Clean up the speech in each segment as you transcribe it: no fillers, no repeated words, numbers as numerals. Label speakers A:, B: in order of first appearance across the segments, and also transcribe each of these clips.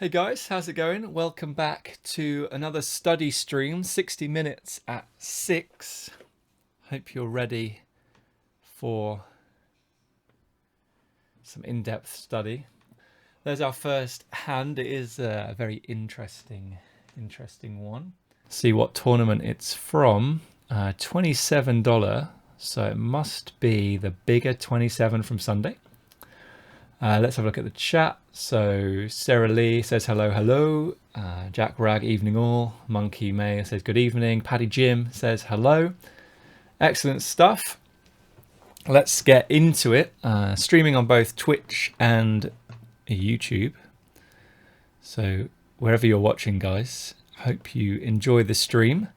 A: Hey guys, how's it going? Welcome back to another study stream, 60 minutes at 6. Hope you're ready for some in-depth study. There's our first hand. It is a very interesting one. See what tournament it's from. $27, so it must be the bigger 27 from Sunday. Let's have a look at the chat. So Sarah Lee says hello. Jack Rag, evening all. Monkey May says good evening. Paddy Jim says hello. Excellent stuff. Let's get into it. Streaming on both Twitch and YouTube. So wherever you're watching, guys, hope you enjoy the stream.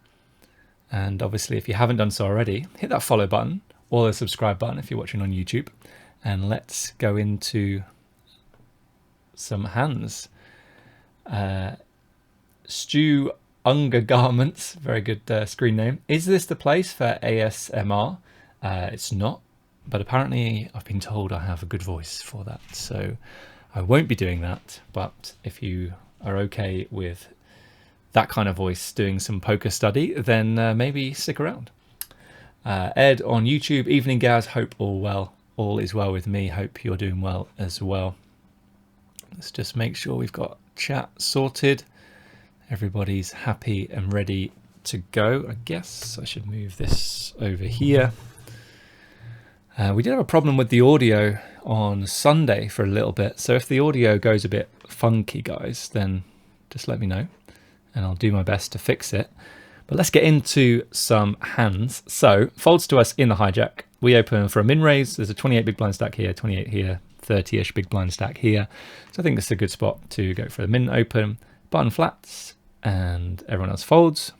A: And obviously, if you haven't done so already, hit that follow button or the subscribe button if you're watching on YouTube. And let's go into some hands. Stu Unger Garments, very good screen name. Is this the place for ASMR? It's not, but apparently I've been told I have a good voice for that. So I won't be doing that, but if you are okay with that kind of voice doing some poker study, then maybe stick around. Ed on YouTube, evening guys, hope all well. All is well with me. Hope you're doing well as well. Let's just make sure we've got chat sorted. Everybody's happy and ready to go. I guess I should move this over here. We did have a problem with the audio on Sunday for a little bit. So if the audio goes a bit funky, guys, then just let me know and I'll do my best to fix it. But let's get into some hands. So folds to us in the hijack. We open for a min raise. There's a 28 big blind stack here, 28 here, 30-ish big blind stack here. So I think this is a good spot to go for the min open. Button flats and everyone else folds.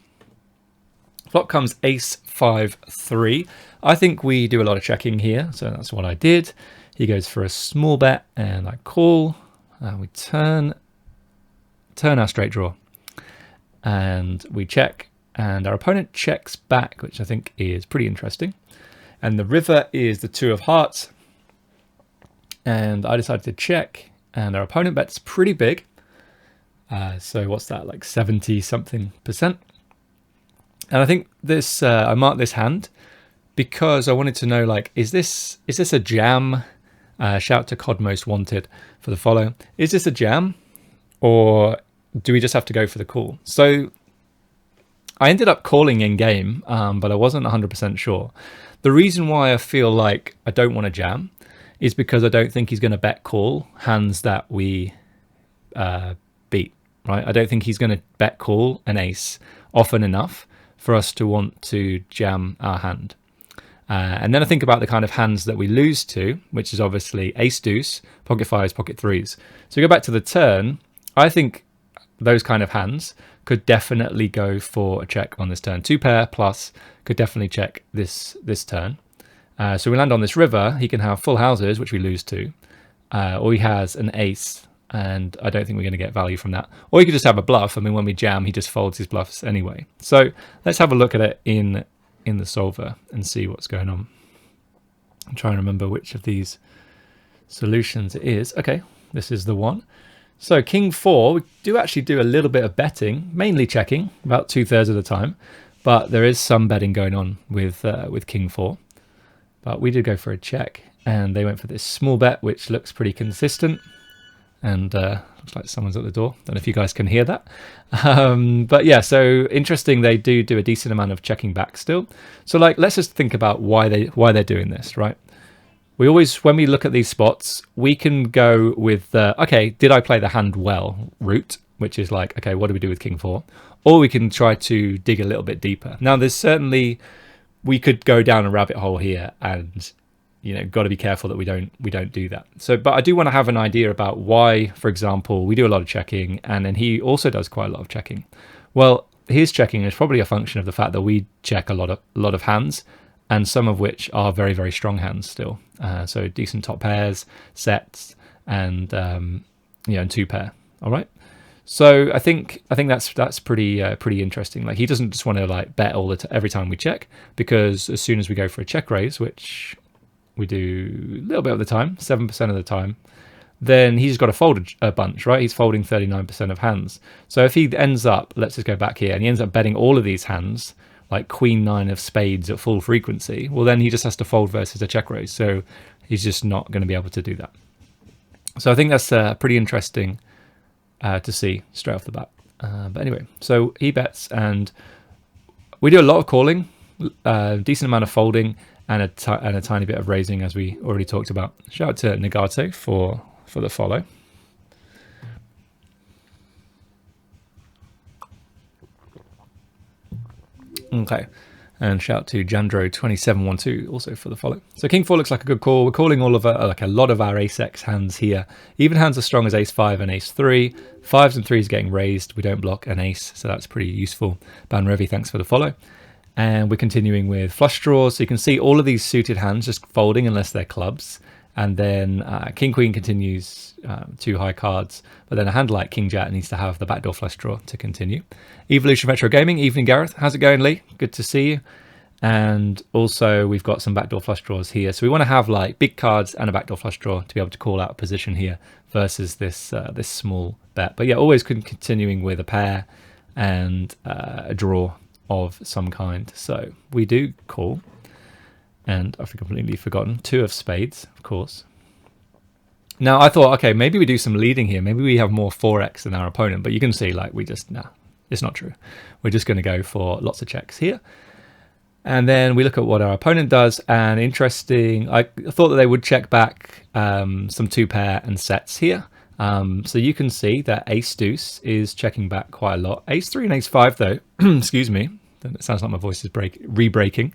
A: Flop comes ace 5-3. I think we do a lot of checking here. So that's what I did. He goes for a small bet and I call. We turn our straight draw and we check. And our opponent checks back, which I think is pretty interesting. And the river is the 2 of hearts. And I decided to check. And our opponent bets pretty big. So what's that, like 70-something%? And I think this, I marked this hand because I wanted to know, like, is this a jam? Shout to COD Most Wanted for the follow. Is this a jam? Or do we just have to go for the call? So I ended up calling in game, but I wasn't 100% sure. The reason why I feel like I don't want to jam is because I don't think he's going to bet call hands that we beat, right? I don't think he's going to bet call an ace often enough for us to want to jam our hand. And then I think about the kind of hands that we lose to, which is obviously ace deuce, pocket fives, pocket threes. So go back to the turn. I think those kind of hands could definitely go for a check on this turn. 2 pair plus could definitely check this turn. So we land on this river. He can have full houses, which we lose to, or he has an ace, and I don't think we're going to get value from that. Or he could just have a bluff. I mean, when we jam, he just folds his bluffs anyway. So let's have a look at it in the solver and see what's going on. I'm trying to remember which of these solutions it is. Okay, this is the one. So king 4, we do actually do a little bit of betting, mainly checking, about 2/3 of the time. But there is some betting going on with king 4. But we did go for a check, and they went for this small bet, which looks pretty consistent. And looks like someone's at the door. Don't know if you guys can hear that. But yeah, so interesting. They do a decent amount of checking back still. So like, let's just think about why they're doing this, right? We always, when we look at these spots, we can go with the, okay, did I play the hand well route, which is like, okay, what do we do with king 4? Or we can try to dig a little bit deeper. Now, there's certainly, we could go down a rabbit hole here and, you know, got to be careful that we don't do that. So, but I do want to have an idea about why, for example, we do a lot of checking and then he also does quite a lot of checking. Well, his checking is probably a function of the fact that we check a lot of hands, and some of which are very, very strong hands still. So decent top pairs, sets, and and 2 pair. All right. So I think that's pretty interesting. Like, he doesn't just want to like bet every time we check, because as soon as we go for a check raise, which we do a little bit of the time, 7% of the time, then he's got to fold a bunch, right? He's folding 39% of hands. So if he ends up, let's just go back here, and he ends up betting all of these hands, like queen nine of spades at full frequency, well, then he just has to fold versus a check raise. So he's just not going to be able to do that. So I think that's pretty interesting to see straight off the bat. But anyway, so he bets, and we do a lot of calling, decent amount of folding, and a tiny bit of raising, as we already talked about. Shout out to Nagato for the follow. Okay, and shout out to Jandro2712 also for the follow. So King 4 looks like a good call. We're calling all of like a lot of our ace-x hands here. Even hands as strong as ace 5 and ace 3. 5s and 3s getting raised. We don't block an ace, so that's pretty useful. Ban Revi, thanks for the follow. And we're continuing with flush draws. So you can see all of these suited hands just folding unless they're clubs. And then King Queen continues 2 high cards, but then a hand like King Jack needs to have the backdoor flush draw to continue. Evolution Retro Gaming, evening Gareth, how's it going, Lee? Good to see you. And also we've got some backdoor flush draws here, so we want to have like big cards and a backdoor flush draw to be able to call out a position here versus this this small bet. But yeah, always continuing with a pair and a draw of some kind. So we do call. And I've completely forgotten 2 of spades, of course. Now I thought, okay, maybe we do some leading here. Maybe we have more 4x than our opponent, but you can see like it's not true. We're just going to go for lots of checks here. And then we look at what our opponent does, and interesting, I thought that they would check back some 2-pair and sets here. So you can see that ace deuce is checking back quite a lot. Ace 3 and ace 5 though, excuse me, it sounds like my voice is re-breaking.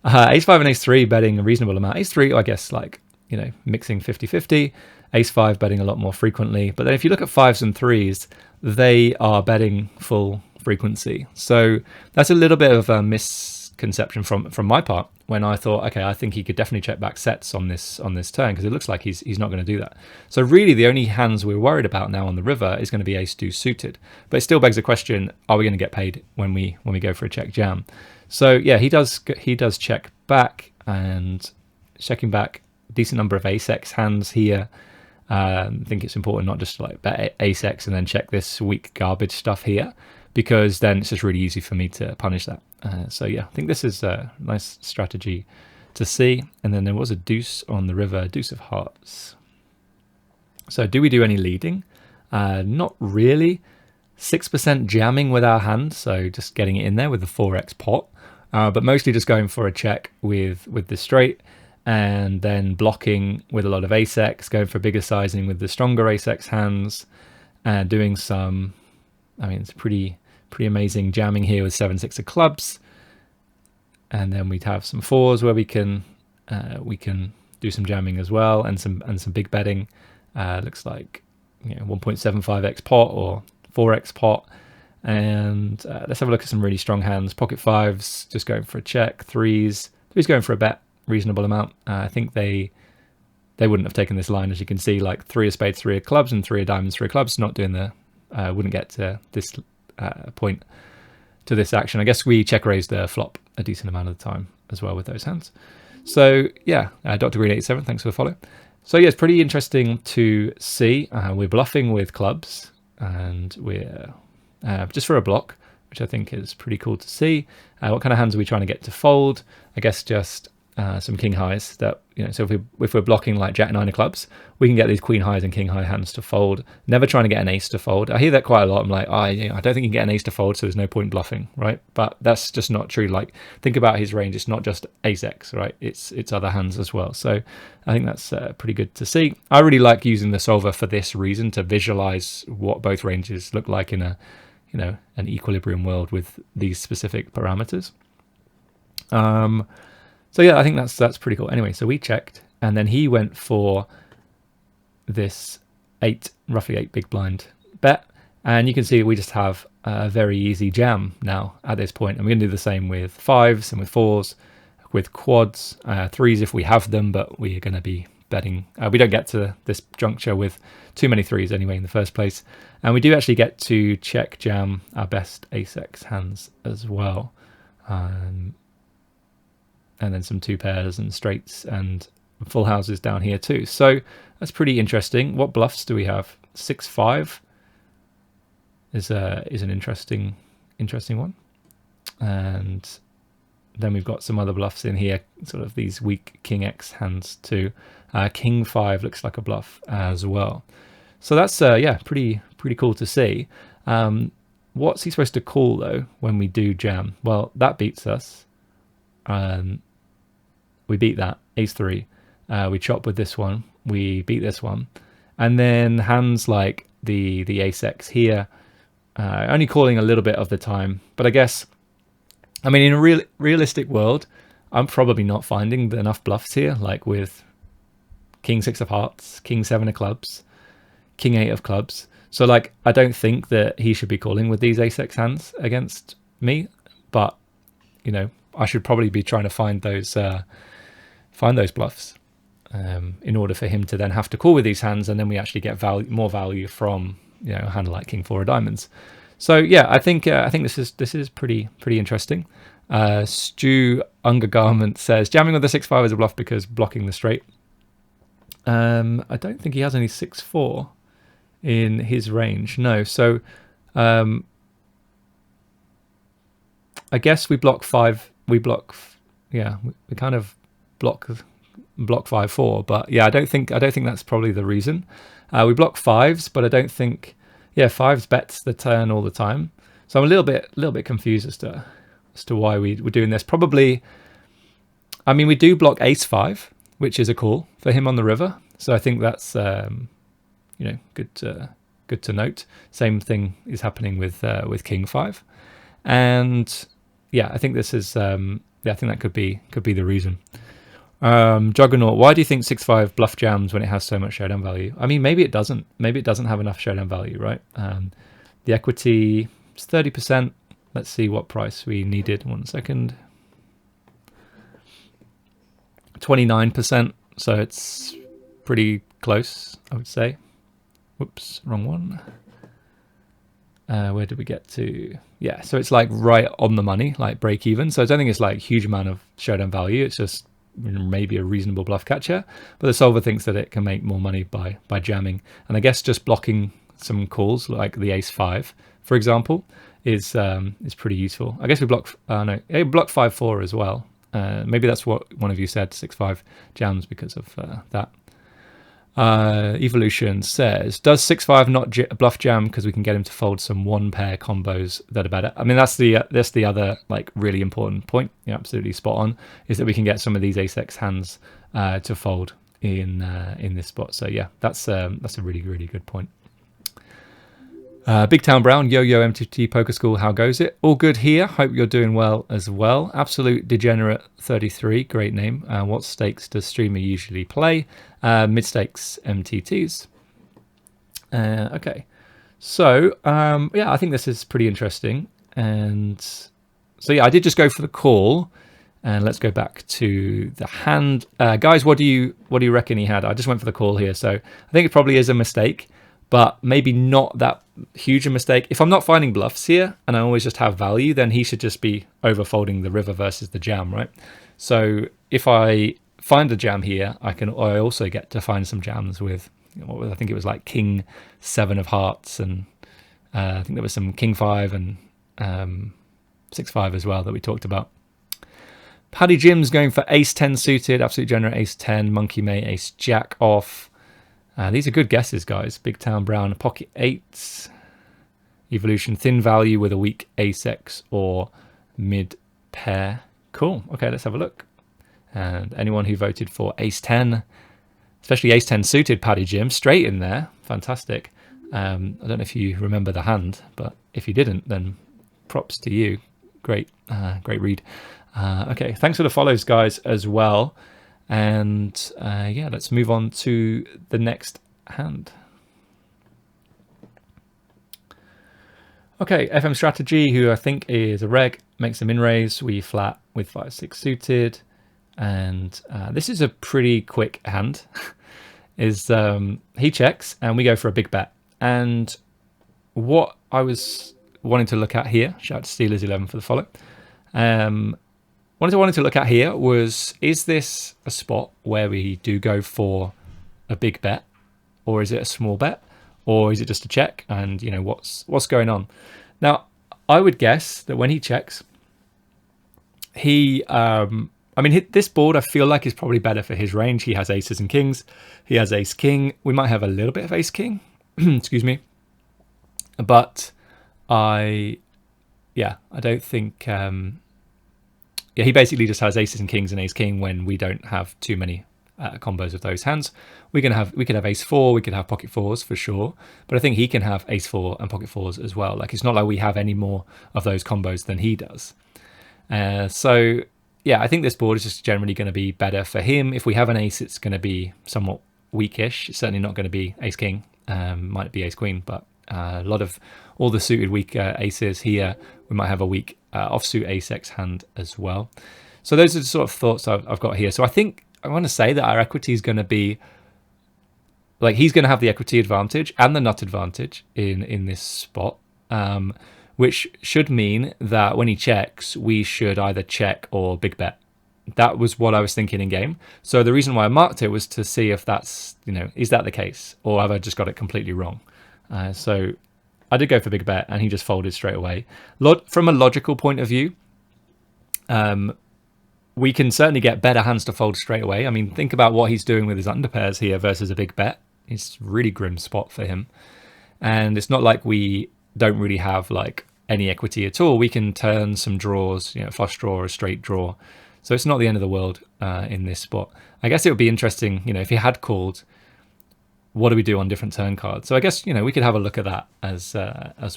A: Ace 5 and ace 3 betting a reasonable amount. Ace 3, I guess, like, you know, mixing 50-50. Ace 5 betting a lot more frequently. But then if you look at 5s and 3s, they are betting full frequency. So that's a little bit of a misconception from my part, when I thought, okay, I think he could definitely check back sets on this turn, because it looks like he's not going to do that. So really the only hands we're worried about now on the river is going to be ace 2 suited. But it still begs the question, are we going to get paid when we go for a check jam? So yeah, he does check back, and checking back decent number of ace-x hands here. I think it's important not just to like bet ace-x and then check this weak garbage stuff here, because then it's just really easy for me to punish that. So yeah, I think this is a nice strategy to see. And then there was a deuce on the river, deuce of hearts. So do we do any leading? Not really. 6% jamming with our hand, so just getting it in there with the 4x pot. But mostly just going for a check with the straight, and then blocking with a lot of ace-x, going for bigger sizing with the stronger ace-x hands, and doing some, I mean, it's pretty amazing jamming here with 7-6 of clubs. And then we'd have some 4s where we can do some jamming as well, and some big betting. Looks like, you know, 1.75x pot or 4x pot. And let's have a look at some really strong hands. Pocket 5s, just going for a check. 3s going for a bet, reasonable amount. I think they wouldn't have taken this line, as you can see, like 3 of spades, 3 of clubs, and 3 of diamonds, 3 of clubs. Not doing the, wouldn't get to this point, to this action. I guess we check raised the flop a decent amount of the time as well with those hands. So yeah, Dr. Green 87, thanks for the follow. So yeah, it's pretty interesting to see. We're bluffing with clubs, and we're just for a block, which I think is pretty cool to see. What kind of hands are we trying to get to fold? I guess just some king highs that, you know, so if we're blocking like jack 9 of clubs, we can get these queen highs and king high hands to fold. Never trying to get an ace to fold. I hear that quite a lot. I'm like, I don't think you can get an ace to fold, so there's no point bluffing, right? But that's just not true. Like, think about his range. It's not just ace-x, right? It's other hands as well. So I think that's pretty good to see. I really like using the solver for this reason, to visualize what both ranges look like in a, you know, an equilibrium world with these specific parameters. So yeah, I think that's pretty cool. Anyway, so we checked, and then he went for this roughly 8 big blind bet, and you can see we just have a very easy jam now at this point. And we're going to do the same with 5s and with 4s, with quads, 3s if we have them, but we are going to be betting. We don't get to this juncture with too many 3s anyway in the first place, and we do actually get to check jam our best ace-x hands as well. And then some 2 pairs and straights and full houses down here too. So that's pretty interesting. What bluffs do we have? 6-5 is an interesting one. And then we've got some other bluffs in here, sort of these weak King X hands too. King 5 looks like a bluff as well. So that's yeah, pretty cool to see. What's he supposed to call though when we do jam? Well, that beats us. We beat that, ace 3. We chop with this one, we beat this one. And then hands like the ace X here, only calling a little bit of the time. But I guess, I mean, in a realistic world, I'm probably not finding enough bluffs here, like with King 6 of hearts, King 7 of clubs, King 8 of clubs. So like, I don't think that he should be calling with these ace X hands against me, but you know, I should probably be trying to find those bluffs in order for him to then have to call with these hands, and then we actually get more value from, you know, a hand like King 4 of diamonds. So yeah, I think this is pretty interesting. Stu Undergarment says jamming with the 6-5 is a bluff because blocking the straight. I don't think he has any 6-4 in his range. No, so I guess we block 5. We block, yeah, we kind of block 5-4. But yeah, I don't think that's probably the reason. We block 5s, but I don't think, yeah, 5s bets the turn all the time. So I'm a little bit confused as to why we're doing this. Probably, I mean, we do block ace 5, which is a call for him on the river. So I think that's you know, good to note. Same thing is happening with King 5, and yeah, I think this is yeah, I think that could be the reason. Juggernaut, why do you think 6-5 bluff jams when it has so much showdown value? I mean, maybe it doesn't. Maybe it doesn't have enough showdown value, right? The equity is 30%. Let's see what price we needed. 1 second. 29%. So it's pretty close, I would say. Whoops, wrong one. Where did we get to? Yeah, so it's like right on the money, like break even. So I don't think it's like huge amount of showdown value. It's just maybe a reasonable bluff catcher. But the solver thinks that it can make more money by jamming. And I guess just blocking some calls like the ace 5, for example, is pretty useful. I guess we block no, block 5-4 as well. Maybe that's what one of you said, 6-5 jams because of that. Evolution says, does 6-5 not bluff jam because we can get him to fold some 1-pair combos that are better? I mean, that's the other like really important point. You're absolutely spot on, is that we can get some of these ace X hands to fold in this spot. So yeah, that's a really good point. Big Town Brown, yo MTT Poker School, how goes it? All good here. Hope you're doing well as well. Absolute Degenerate 33, great name. What stakes does streamer usually play? Mid stakes MTTs. Okay, so yeah, I think this is pretty interesting. And so yeah, I did just go for the call. And let's go back to the hand, guys. What do you reckon he had? I just went for the call here, so I think it probably is a mistake, but maybe not that huge a mistake. If I'm not finding bluffs here and I always just have value, then he should just be overfolding the river versus the jam, right? So if I find a jam here, I also get to find some jams with, you know, I think it was like King 7 of hearts, and I think there was some King 5 and 6-5 as well that we talked about. Paddy Jim's going for ace 10 suited, absolute generate ace 10, monkey may ace jack off. These are good guesses, guys. Big Town Brown, pocket 8s. Evolution, thin value with a weak ace X or mid pair. Cool. Okay, let's have a look. And anyone who voted for ace 10, especially ace 10 suited, Paddy Jim, straight in there. Fantastic. I don't know if you remember the hand, but if you didn't, then props to you. Great, great read. Okay, thanks for the follows, guys, as well. And yeah, let's move on to the next hand. Okay, FM Strategy, who I think is a reg, makes a min raise. We flat with 5-6 suited, and this is a pretty quick hand. He checks and we go for a big bet. And what I was wanting to look at here, shout out to Steelers11 for the follow. What what I wanted to look at here was, is this a spot where we do go for a big bet, or is it a small bet, or is it just a check? And you know, what's going on? Now, I would guess that when he checks, I mean, this board I feel like is probably better for his range. He has aces and kings. He has ace king. We might have a little bit of ace king, excuse me. But I don't think. He basically just has aces and kings and ace king when we don't have too many combos of those hands. We could have ace four. We could have pocket fours for sure. But I think he can have ace four and pocket fours as well. Like, it's not like we have any more of those combos than he does. So yeah, I think this board is just generally going to be better for him. If we have an ace, it's going to be somewhat weakish. It's certainly not going to be ace king. Might be ace queen, but a lot of all the suited weak aces here, we might have a weak offsuit ace x hand as well. So those are the sort of thoughts I've got here. So I think I want to say that our equity is going to be, like, he's going to have the equity advantage and the nut advantage in this spot. Which should mean that when he checks, we should either check or big bet. That was what I was thinking in game. So the reason why I marked it was to see if that's, you know, is that the case, or have I just got it completely wrong? So I did go for big bet, and he just folded straight away. From a logical point of view, we can certainly get better hands to fold straight away. I mean, think about what he's doing with his underpairs here versus a big bet. It's a really grim spot for him. And it's not like we don't really have like any equity at all. We can turn some draws, you know, flush draw or a straight draw. So it's not the end of the world in this spot. I guess it would be interesting, you know, if he had called, what do we do on different turn cards? So I guess, you know, we could have a look at that as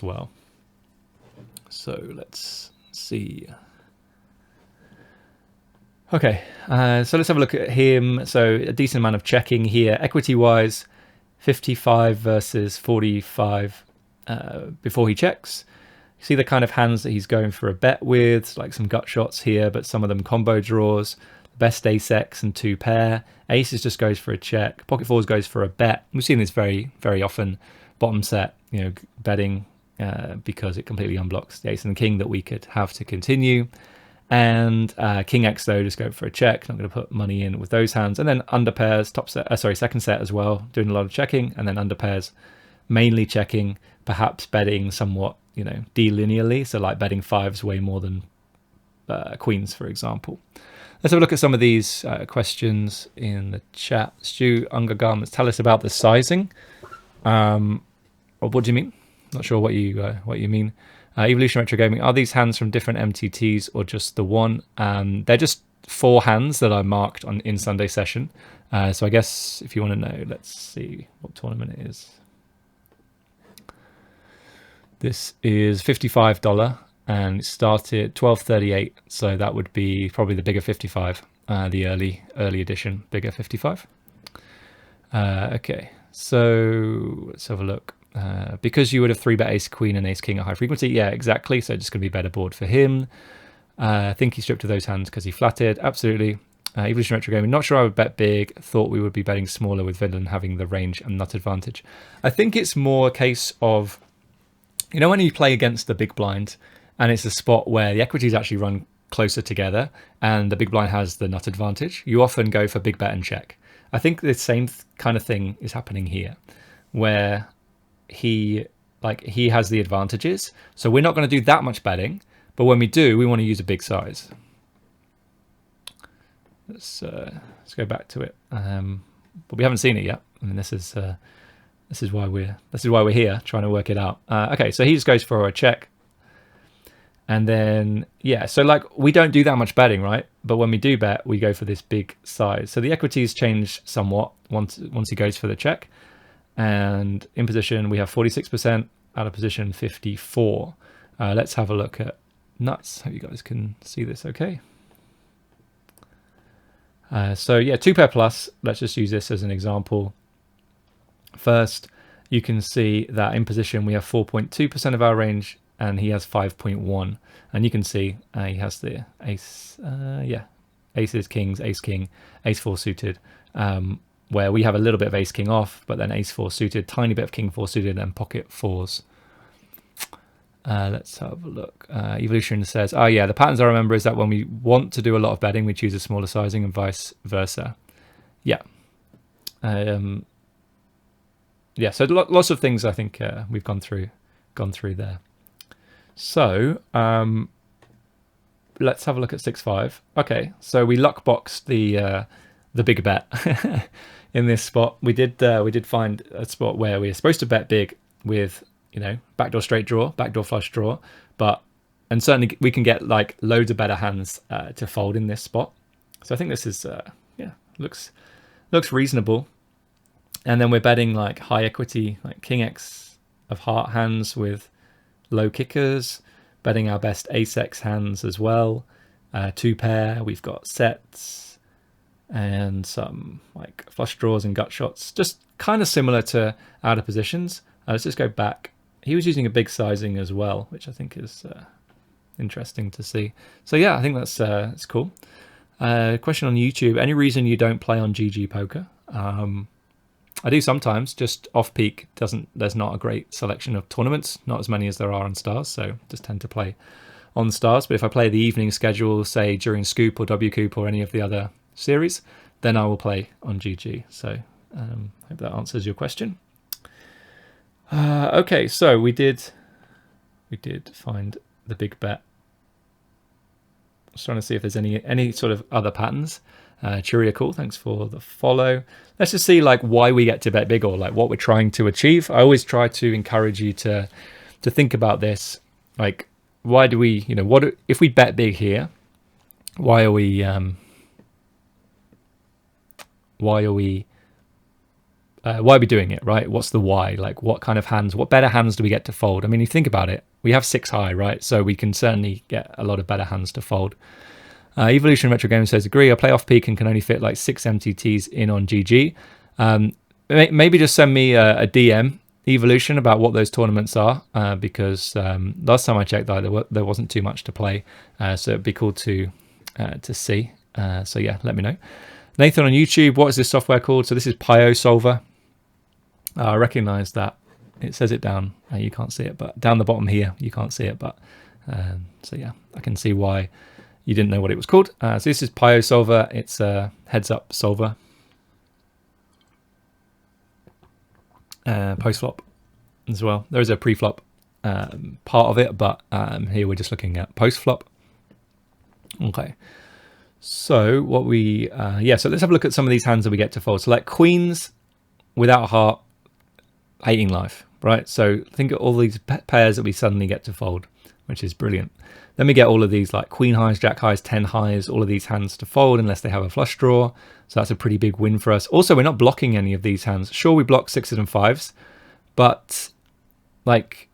A: well. So let's see. Okay, so let's have a look at him. So a decent amount of checking here. Equity-wise, 55 versus 45 before he checks. You see the kind of hands that he's going for a bet with, like some gut shots here, but some of them combo draws. Best ace x and two pair. Aces just goes for a check. Pocket fours goes for a bet. We've seen this very, very often. Bottom set, you know, betting because it completely unblocks the ace and the king that we could have to continue. And king x though, just go for a check. Not going to put money in with those hands. And then under pairs, top set, second set as well, doing a lot of checking. And then under pairs, mainly checking, perhaps betting somewhat, you know, delinearly. So like betting fives way more than queens, for example. Let's have a look at some of these questions in the chat. Stu Garments, tell us about the sizing. Or what do you mean? Not sure what you mean. Evolution Retro Gaming, are these hands from different MTTs or just the one? They're just 4 hands that I marked in Sunday session. So I guess if you want to know, let's see what tournament it is. This is $55 and it started 12.38. So that would be probably the bigger 55, the early edition, bigger 55. Okay, so let's have a look. Because you would have 3-bet ace queen and ace king at high frequency. Yeah, exactly. So just going to be a better board for him. I think he stripped of those hands because he flatted. Absolutely. Evolution Retro Gaming. Not sure I would bet big. Thought we would be betting smaller with villain having the range and nut advantage. I think it's more a case of, you know, when you play against the big blind and it's a spot where the equities actually run closer together and the big blind has the nut advantage, you often go for big bet and check. I think the same kind of thing is happening here, where he has the advantages, so we're not going to do that much betting, but when we do, we want to use a big size. Let's go back to it, but we haven't seen it yet. I mean, this is why we're here trying to work it out. Okay, so he just goes for a check, and then yeah, so like we don't do that much betting, right? But when we do bet, we go for this big size. So the equities change somewhat once he goes for the check. And in position, we have 46%, out of position 54. Let's have a look at nuts. Hope you guys can see this okay. So yeah, 2-pair plus. Let's just use this as an example. First, you can see that in position, we have 4.2% of our range, and he has 5.1. And you can see he has the ace, aces, kings, ace, king, ace 4 suited. Where we have a little bit of ace king off, but then ace 4 suited, tiny bit of king 4 suited, and pocket fours. Let's have a look. Evolution says, oh yeah, the patterns I remember is that when we want to do a lot of betting, we choose a smaller sizing and vice versa. Yeah. Yeah, so lots of things I think we've gone through there. So let's have a look at 6-5. Okay, so we luck boxed the big bet in this spot. We did find a spot where we are supposed to bet big with, you know, backdoor straight draw, backdoor flush draw, and certainly we can get like loads of better hands to fold in this spot. So I think this is yeah, looks reasonable. And then we're betting like high equity, like king X of heart hands with low kickers, betting our best ace X hands as well. 2 pair, we've got sets and some like flush draws and gut shots, just kind of similar to out of positions. Let's just go back. He was using a big sizing as well, which I think is interesting to see. So yeah, I think that's cool. Question on YouTube: any reason you don't play on GG Poker? I do sometimes, just off peak. There's not a great selection of tournaments, not as many as there are on Stars, so just tend to play on Stars. But if I play the evening schedule, say during Scoop or WCoop or any of the other series, then I will play on GG. So hope that answers your question. Okay, so we did find the big bet. I was trying to see if there's any sort of other patterns. TRICIA, cool, thanks for the follow. Let's just see like why we get to bet big, or like what we're trying to achieve. I always try to encourage you to think about this, like why do we, you know, what if we bet big here, why are we doing it, right? What's the why? Like what kind of hands, what better hands do we get to fold? I mean, you think about it, we have 6 high, right? So we can certainly get a lot of better hands to fold. Evolution Retro Games says, agree, I play off peak and can only fit like 6 MTTs in on GG. Maybe just send me a DM, Evolution, about what those tournaments are, because last time I checked there wasn't too much to play, so it'd be cool to see. So yeah, let me know. Nathan on YouTube, what is this software called? So this is PIOSolver. I recognize that. It says it down, you can't see it, but down the bottom here, you can't see it, but so yeah, I can see why you didn't know what it was called. So this is PIOSolver. It's a heads-up solver. Post-flop as well. There is a pre-flop part of it, but here we're just looking at post-flop. Okay. So what we, so let's have a look at some of these hands that we get to fold. So like queens without a heart, hating life, right? So think of all these pairs that we suddenly get to fold, which is brilliant. Then we get all of these like queen highs, jack highs, 10 highs, all of these hands to fold unless they have a flush draw. So that's a pretty big win for us. Also, we're not blocking any of these hands. Sure, we block 6s and 5s, but like,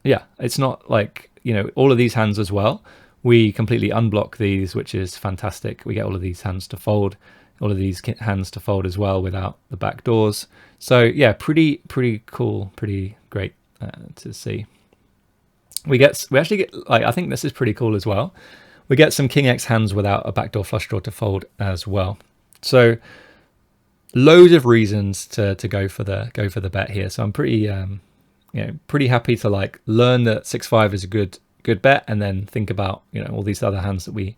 A: yeah, it's not like, you know, all of these hands as well. We completely unblock these, which is fantastic. We get all of these hands to fold, all of these hands to fold as well without the back doors. So yeah, pretty cool, pretty great to see. We actually get, like, I think this is pretty cool as well. We get some king X hands without a backdoor flush draw to fold as well. So loads of reasons to go for the bet here. So I'm pretty pretty happy to like learn that 6-5 is a good bet, and then think about, you know, all these other hands that we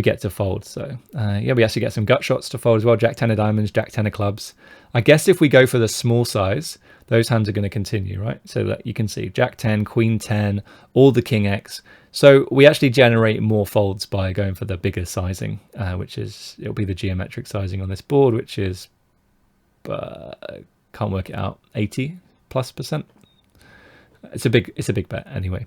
A: get to fold. So yeah, we actually get some gut shots to fold as well. Jack 10 of diamonds, Jack 10 of clubs. I guess if we go for the small size, those hands are going to continue, right? So that you can see Jack 10, Queen 10, all the King X. So we actually generate more folds by going for the bigger sizing, which is, it'll be the geometric sizing on this board, which is, can't work it out, 80+%. It's a big bet anyway.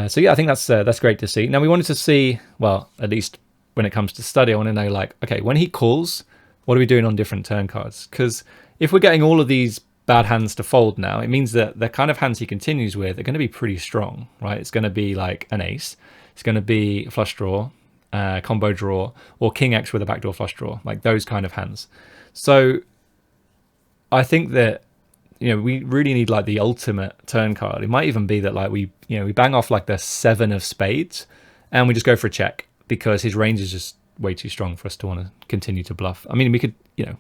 A: So yeah, I think that's great to see. Now we wanted to see, well, at least when it comes to study, I want to know, like, okay, when he calls, what are we doing on different turn cards? Because if we're getting all of these bad hands to fold now, it means that the kind of hands he continues with are going to be pretty strong, right? It's going to be like an ace, it's going to be a flush draw, combo draw, or king X with a backdoor flush draw, like those kind of hands. So I think that, you know, we really need like the ultimate turn card. It might even be that like we bang off like the 7 of spades and we just go for a check because his range is just way too strong for us to want to continue to bluff. I mean, we could, you know,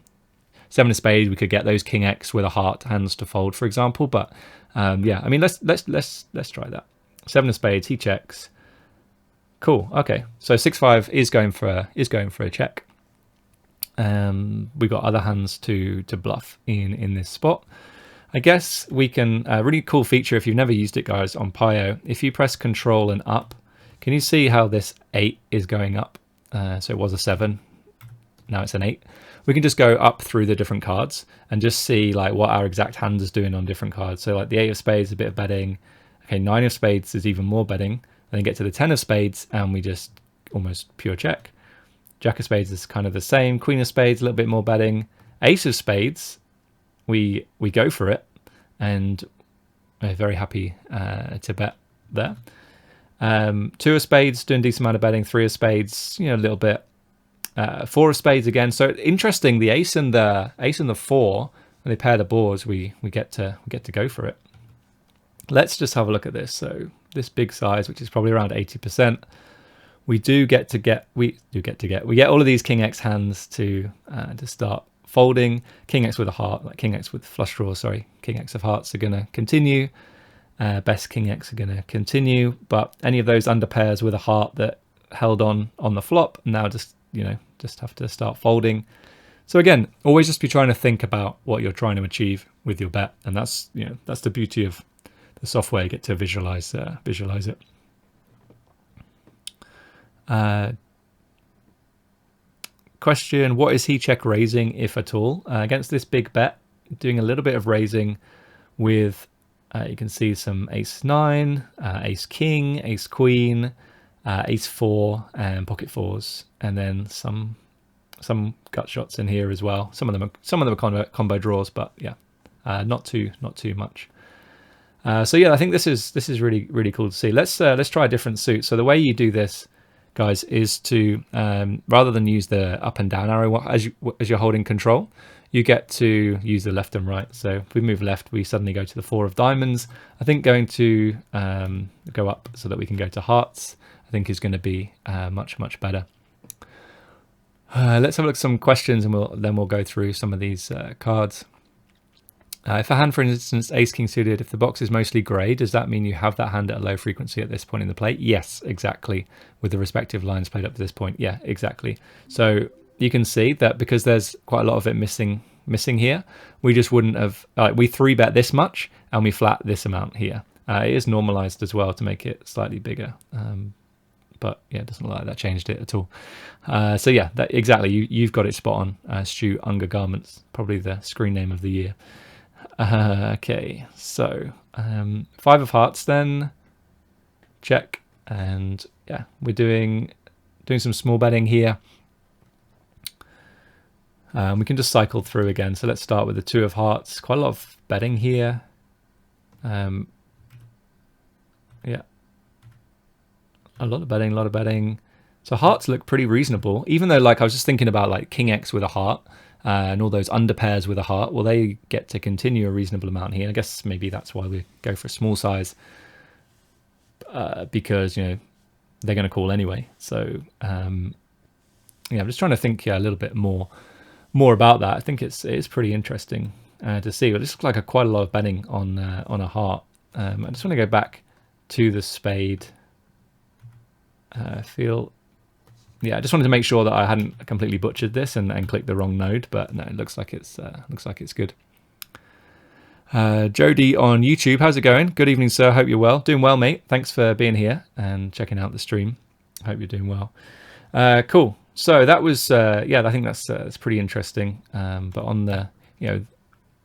A: seven of spades, we could get those king X with a heart hands to fold, for example. But yeah, I mean, let's try that. Seven of spades, he checks. Cool. Okay, so 6-5 is going for a check. We got other hands to bluff in this spot. I guess we can, a really cool feature if you've never used it, guys, on Pio, if you press Control and up, can you see how this 8 is going up? So it was a 7, now it's an 8. We can just go up through the different cards and just see like what our exact hand is doing on different cards. So like the 8 of spades, a bit of betting. Okay, 9 of spades is even more betting. And then get to the 10 of spades and we just almost pure check. Jack of spades is kind of the same. Queen of spades, a little bit more betting. Ace of spades, we go for it, and we're very happy to bet there. 2 of spades, doing a decent amount of betting. 3 of spades, you know, a little bit. 4 of spades again. So interesting, the ace and the 4, when they pair the boards, we get to go for it. Let's just have a look at this. So this big size, which is probably around 80%. We get all of these king X hands to start folding. King X with a heart, like king X with flush draw, sorry. King X of hearts are going to continue. Best king X are going to continue. But any of those under pairs with a heart that held on the flop, now just have to start folding. So again, always just be trying to think about what you're trying to achieve with your bet. And that's the beauty of the software. You get to visualize it. Question, what is he check raising, if at all? Against this big bet, doing a little bit of raising with, you can see some ace-9, ace-king, ace-queen, ace-4, and pocket fours, and then some gut shots in here as well. Some of them are combo draws, but yeah, not too much. So yeah, I think this is really cool to see. Let's try a different suit. So the way you do this, guys, is to rather than use the up and down arrow as you're holding control, you get to use the left and right. So if we move left, we suddenly go to the 4 of diamonds. I think going to go up so that we can go to hearts, I think is going to be much better. Let's have a look at some questions, and then we'll go through some of these cards. If a hand, for instance, ace-king suited, if the box is mostly grey, does that mean you have that hand at a low frequency at this point in the play? Yes, exactly. With the respective lines played up to this point. Yeah, exactly. So you can see that because there's quite a lot of it missing here, we just wouldn't have... we 3-bet this much, and we flat this amount here. It is normalized as well to make it slightly bigger. But yeah, it doesn't look like that changed it at all. So yeah, exactly. You've got it spot on. Stu Undergarments, probably the screen name of the year. Okay, so 5 of hearts then, check, and yeah, we're doing some small betting here. We can just cycle through again. So let's start with the 2 of hearts. Quite a lot of betting here. Yeah, a lot of betting. So hearts look pretty reasonable, even though like I was just thinking about like king X with a heart. And all those under pairs with a heart, well, they get to continue a reasonable amount here. I guess maybe that's why we go for a small size, because they're going to call anyway. So yeah, I'm just trying to think a little bit more about that. I think it's pretty interesting to see. But this looks like quite a lot of betting on a heart. I just want to go back to the spade. Yeah, I just wanted to make sure that I hadn't completely butchered this and clicked the wrong node, but no, it looks like it's good. Jody on YouTube, how's it going? Good evening, sir. Hope you're well. Doing well, mate. Thanks for being here and checking out the stream. Hope you're doing well. Cool. So that was yeah, I think that's pretty interesting. But on the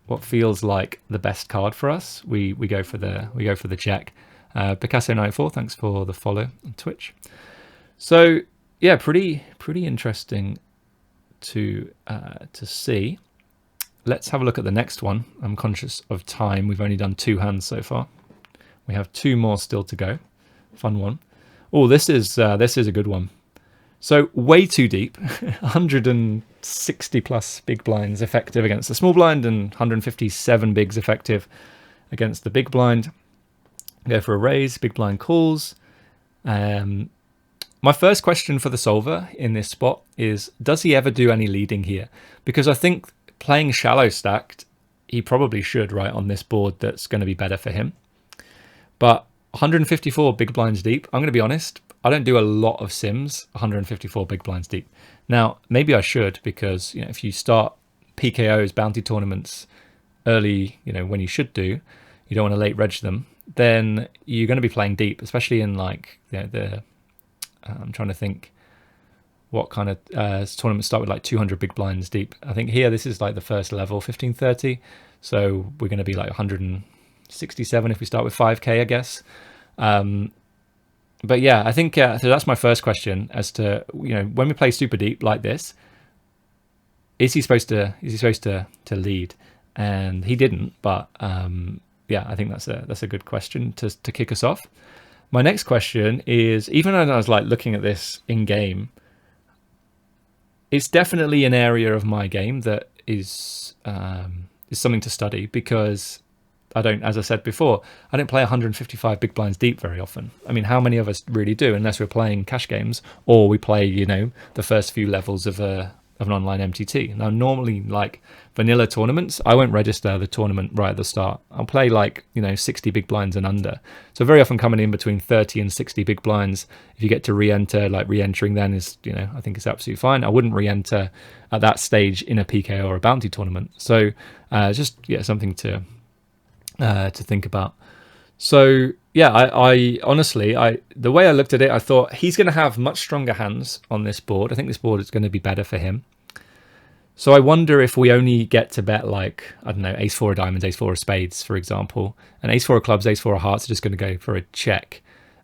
A: what feels like the best card for us, we go for the check. Picasso 94, thanks for the follow on Twitch. So yeah, pretty interesting to see. Let's have a look at the next one. I'm conscious of time. We've only done 2 hands so far. We have 2 more still to go. Fun one. Oh, this is a good one. So way too deep. 160 plus big blinds effective against the small blind, and 157 bigs effective against the big blind. Go for a raise. Big blind calls. My first question for the solver in this spot is, does he ever do any leading here? Because I think playing shallow stacked, he probably should, right, on this board that's going to be better for him. But 154 big blinds deep, I'm going to be honest, I don't do a lot of sims 154 big blinds deep. Now, maybe I should, because if you start PKOs, bounty tournaments early, when you should do, you don't want to late reg them, then you're going to be playing deep, especially in like I'm trying to think what kind of tournaments start with like 200 big blinds deep. I think here this is like the first level, 1530, so we're going to be like 167 if we start with 5k, I guess. But yeah, I think so that's my first question as to when we play super deep like this, is he supposed to lead? And he didn't, but yeah, I think that's a good question to kick us off. My next question is, even though I was like looking at this in game, it's definitely an area of my game that is something to study, because I don't, as I said before, I don't play 155 big blinds deep very often. I mean, how many of us really do, unless we're playing cash games or we play, the first few levels of an online MTT. Now, normally, like vanilla tournaments, I won't register the tournament right at the start. I'll play like 60 big blinds and under. So very often coming in between 30 and 60 big blinds. If you get to re-enter, like re-entering then is I think it's absolutely fine. I wouldn't re-enter at that stage in a PKO or a bounty tournament. So just something to think about. So yeah, I honestly, the way I looked at it, I thought he's going to have much stronger hands on this board. I think this board is going to be better for him. So I wonder if we only get to bet like, I don't know, ace 4 of diamonds, ace 4 of spades, for example, and ace 4 of clubs, ace 4 of hearts are just going to go for a check.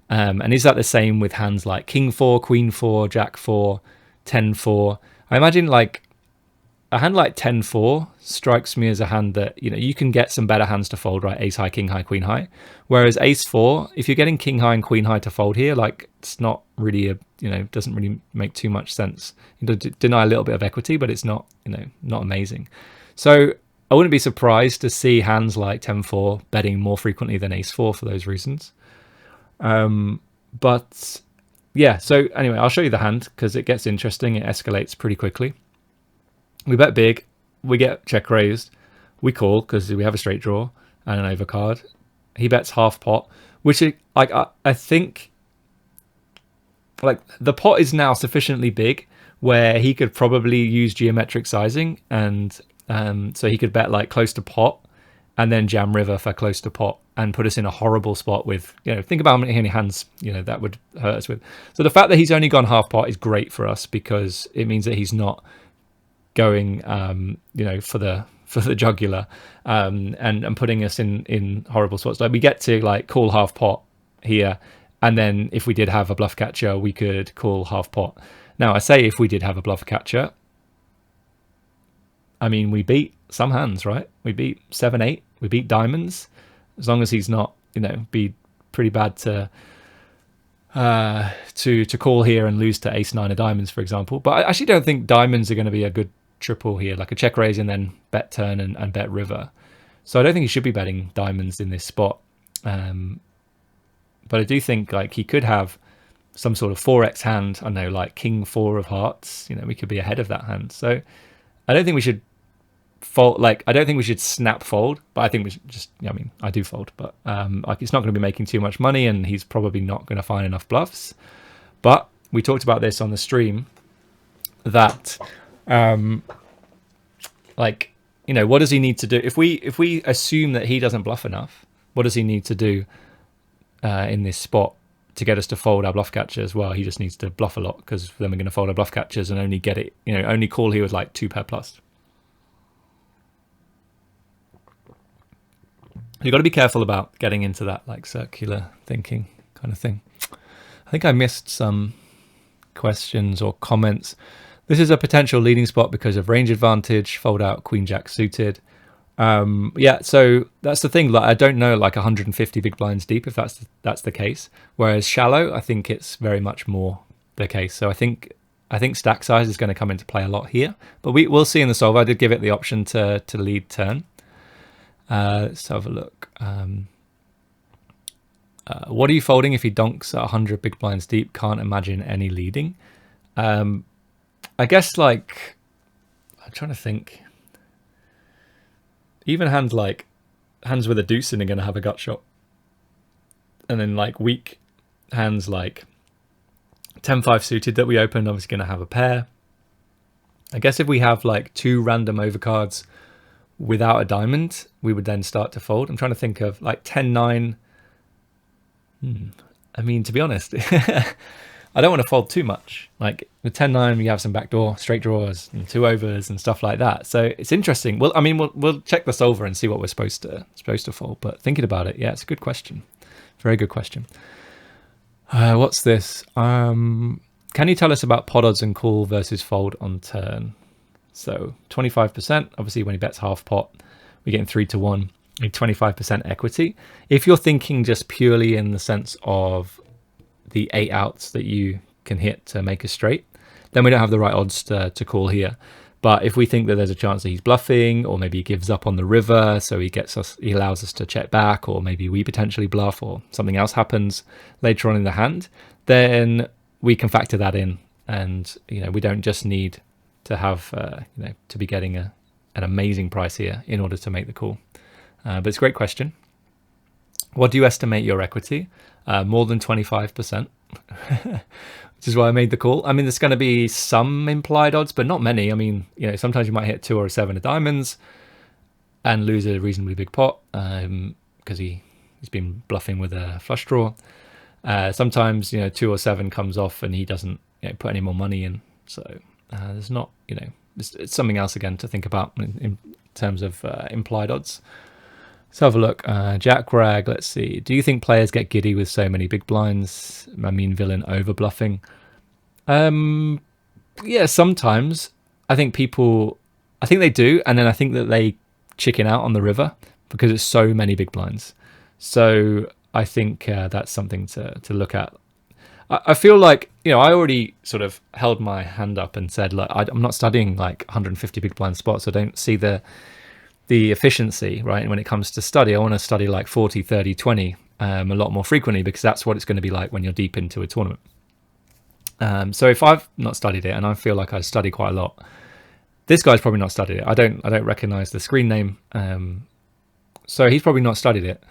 A: And is that the same with hands like king 4, queen 4, jack 4, 10 4? I imagine like a hand like 10-4 strikes me as a hand that, you can get some better hands to fold, right? Ace high, king high, queen high. Whereas ace 4, if you're getting king high and queen high to fold here, like it's not really doesn't really make too much sense. Deny a little bit of equity, but it's not, not amazing. So I wouldn't be surprised to see hands like 10-4 betting more frequently than ace 4 for those reasons. But yeah, so anyway, I'll show you the hand because it gets interesting. It escalates pretty quickly. We bet big, we get check raised, we call because we have a straight draw and an overcard. He bets half pot, which I think like the pot is now sufficiently big where he could probably use geometric sizing, and so he could bet like close to pot and then jam river for close to pot and put us in a horrible spot with, think about how many hands, that would hurt us with. So the fact that he's only gone half pot is great for us because it means that he's not going for the jugular and putting us in horrible spots. Like we get to like call half pot here, and then if we did have a bluff catcher we could call half pot. Now I say if we did have a bluff catcher, I mean we beat some hands, right? We beat 7-8, we beat diamonds, as long as he's not be pretty bad to call here and lose to ace 9 of diamonds, for example. But I actually don't think diamonds are going to be a good triple here, like a check raise and then bet turn and bet river. So I don't think he should be betting diamonds in this spot. But I do think like he could have some sort of 4x hand. I know, like king 4 of hearts. We could be ahead of that hand. So I don't think we should fold. Like I don't think we should snap fold. But I think we should just. I mean, I do fold, but like it's not going to be making too much money, and he's probably not going to find enough bluffs. But we talked about this on the stream that. Like what does he need to do if we assume that he doesn't bluff enough? What does he need to do in this spot to get us to fold our bluff catchers? Well, he just needs to bluff a lot, because then we're going to fold our bluff catchers and only get it, only call here with like 2 pair plus. You've got to be careful about getting into that like circular thinking kind of thing. I think I missed some questions or comments. This is a potential leading spot because of range advantage, fold out queen jack suited. Yeah, so that's the thing. Like I don't know, like 150 big blinds deep, if that's the case. Whereas shallow, I think it's very much more the case. So I think stack size is going to come into play a lot here. But we'll see in the solver. I did give it the option to lead turn. Let's have a look. What are you folding if he donks at 100 big blinds deep? Can't imagine any leading. I guess like I'm trying to think. even hands with a deuce in are going to have a gut shot. And then like weak hands like 10-5 suited that we open, obviously going to have a pair. I guess if we have like 2 random overcards without a diamond, we would then start to fold. I'm trying to think of like 10-9. I mean, to be honest, I don't want to fold too much. Like with 10-9, we have some backdoor straight draws and 2 overs and stuff like that. So it's interesting. Well, I mean, we'll check the solver and see what we're supposed to fold. But thinking about it, yeah, it's a good question. Very good question. What's this? Can you tell us about pot odds and call versus fold on turn? So 25%. Obviously, when he bets half pot, we're getting 3-1. 25% equity. If you're thinking just purely in the sense of the 8 outs that you can hit to make a straight, then we don't have the right odds to call here. But if we think that there's a chance that he's bluffing, or maybe he gives up on the river, so he allows us to check back, or maybe we potentially bluff, or something else happens later on in the hand, then we can factor that in. And we don't just need to have to be getting an amazing price here in order to make the call. But it's a great question. What do you estimate your equity? More than 25%, which is why I made the call. I mean, there's going to be some implied odds, but not many. I mean, sometimes you might hit 2 or 7 of diamonds and lose a reasonably big pot because he's been bluffing with a flush draw. Sometimes 2 or 7 comes off and he doesn't put any more money in. So there's not it's something else again to think about in terms of implied odds. Let's have a look. Jack Rag, let's see. Do you think players get giddy with so many big blinds? I mean, villain over bluffing. Yeah, sometimes. I think they do. And then I think that they chicken out on the river because it's so many big blinds. So I think that's something to look at. I feel like, I already sort of held my hand up and said, look, I'm not studying like 150 big blind spots. I don't see the efficiency, right? And when it comes to study, I want to study like 40, 30, 20 a lot more frequently, because that's what it's going to be like when you're deep into a tournament. So if I've not studied it, and I feel like I study quite a lot, this guy's probably not studied it. I don't recognize the screen name. So he's probably not studied it.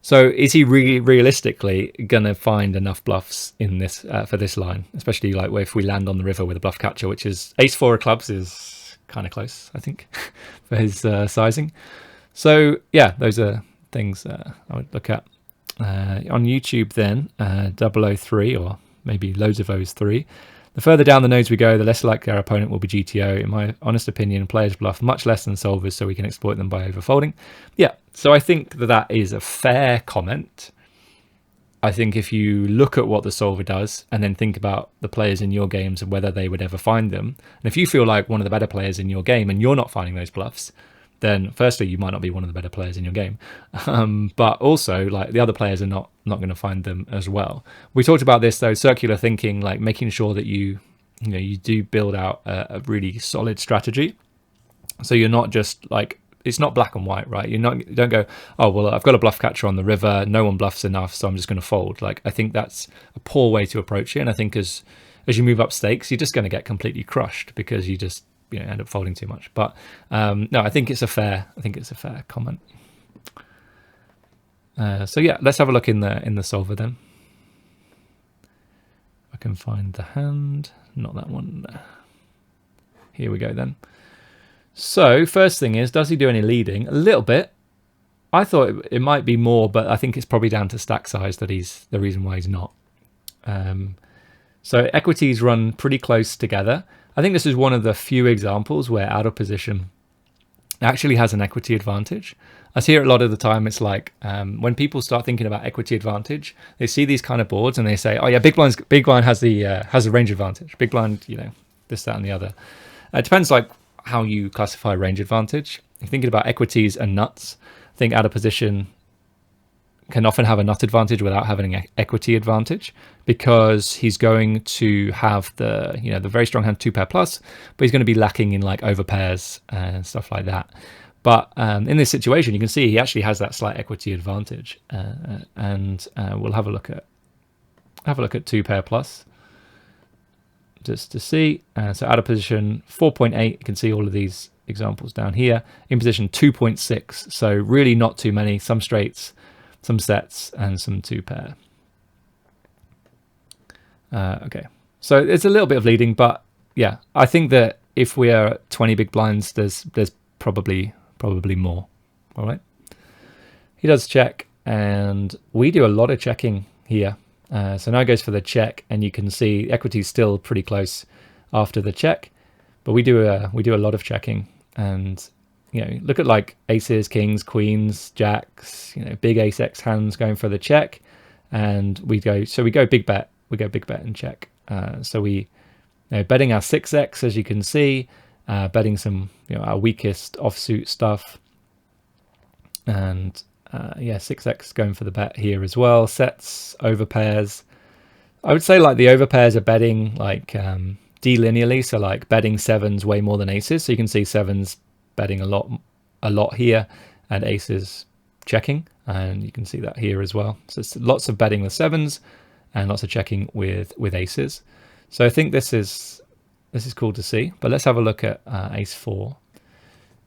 A: So is he realistically going to find enough bluffs in this for this line, especially like if we land on the river with a bluff catcher, which is ace-4 of clubs is kind of close, I think, for his sizing. So yeah, those are things I would look at. On YouTube then, 003, or maybe loads of those 3. The further down the nodes we go, the less likely our opponent will be GTO. In my honest opinion, players bluff much less than solvers, so we can exploit them by overfolding. Yeah, so I think that is a fair comment. I think if you look at what the solver does and then think about the players in your games and whether they would ever find them, and if you feel like one of the better players in your game and you're not finding those bluffs, then firstly, you might not be one of the better players in your game. But also, like, the other players are not going to find them as well. We talked about this, though, circular thinking, like making sure that you do build out a really solid strategy. So you're not just like, it's not black and white, right? You don't go, oh, well, I've got a bluff catcher on the river, no one bluffs enough, so I'm just going to fold. Like, I think that's a poor way to approach it. And I think as you move up stakes, you're just going to get completely crushed because you just end up folding too much. But no, I think it's a fair comment. So yeah, let's have a look in the solver then. I can find the hand, not that one. Here we go then. So first thing is, does he do any leading? A little bit. I thought it might be more, but I think it's probably down to stack size that he's the reason why he's not. So equities run pretty close together. I think this is one of the few examples where out of position actually has an equity advantage. I see it a lot of the time. It's like when people start thinking about equity advantage, they see these kind of boards and they say, "Oh yeah, big blind has the range advantage. Big blind, this, that, and the other." It depends like how you classify range advantage. You're thinking about equities and nuts. I think out of position can often have a nut advantage without having an equity advantage, because he's going to have the very strong hand 2 pair plus, but he's going to be lacking in like over pairs and stuff like that. But in this situation, you can see he actually has that slight equity advantage, and we'll have a look at 2 pair plus just to see. So out of position 4.8, you can see all of these examples down here. In position 2.6, so really not too many, some straights, some sets, and some 2-pair. Okay, so it's a little bit of leading, but yeah, I think that if we are at 20 big blinds, there's probably more. All right, he does check, and we do a lot of checking here. So now he goes for the check, and you can see equity's still pretty close after the check, but we do a lot of checking. And you know, look at like aces, kings, queens, jacks, you know, big ace x hands going for the check, and we go big bet. We go big bet and check. So we betting our 6x, as you can see, betting some, you know, our weakest offsuit stuff, and yeah, 6x going for the bet here as well. Sets, overpairs. I would say like the overpairs are betting like delinearly, so like betting sevens way more than aces. So you can see sevens betting a lot here, and aces checking, and you can see that here as well. So it's lots of betting with sevens and lots of checking with aces. So I think this is cool to see. But let's have a look at ace 4.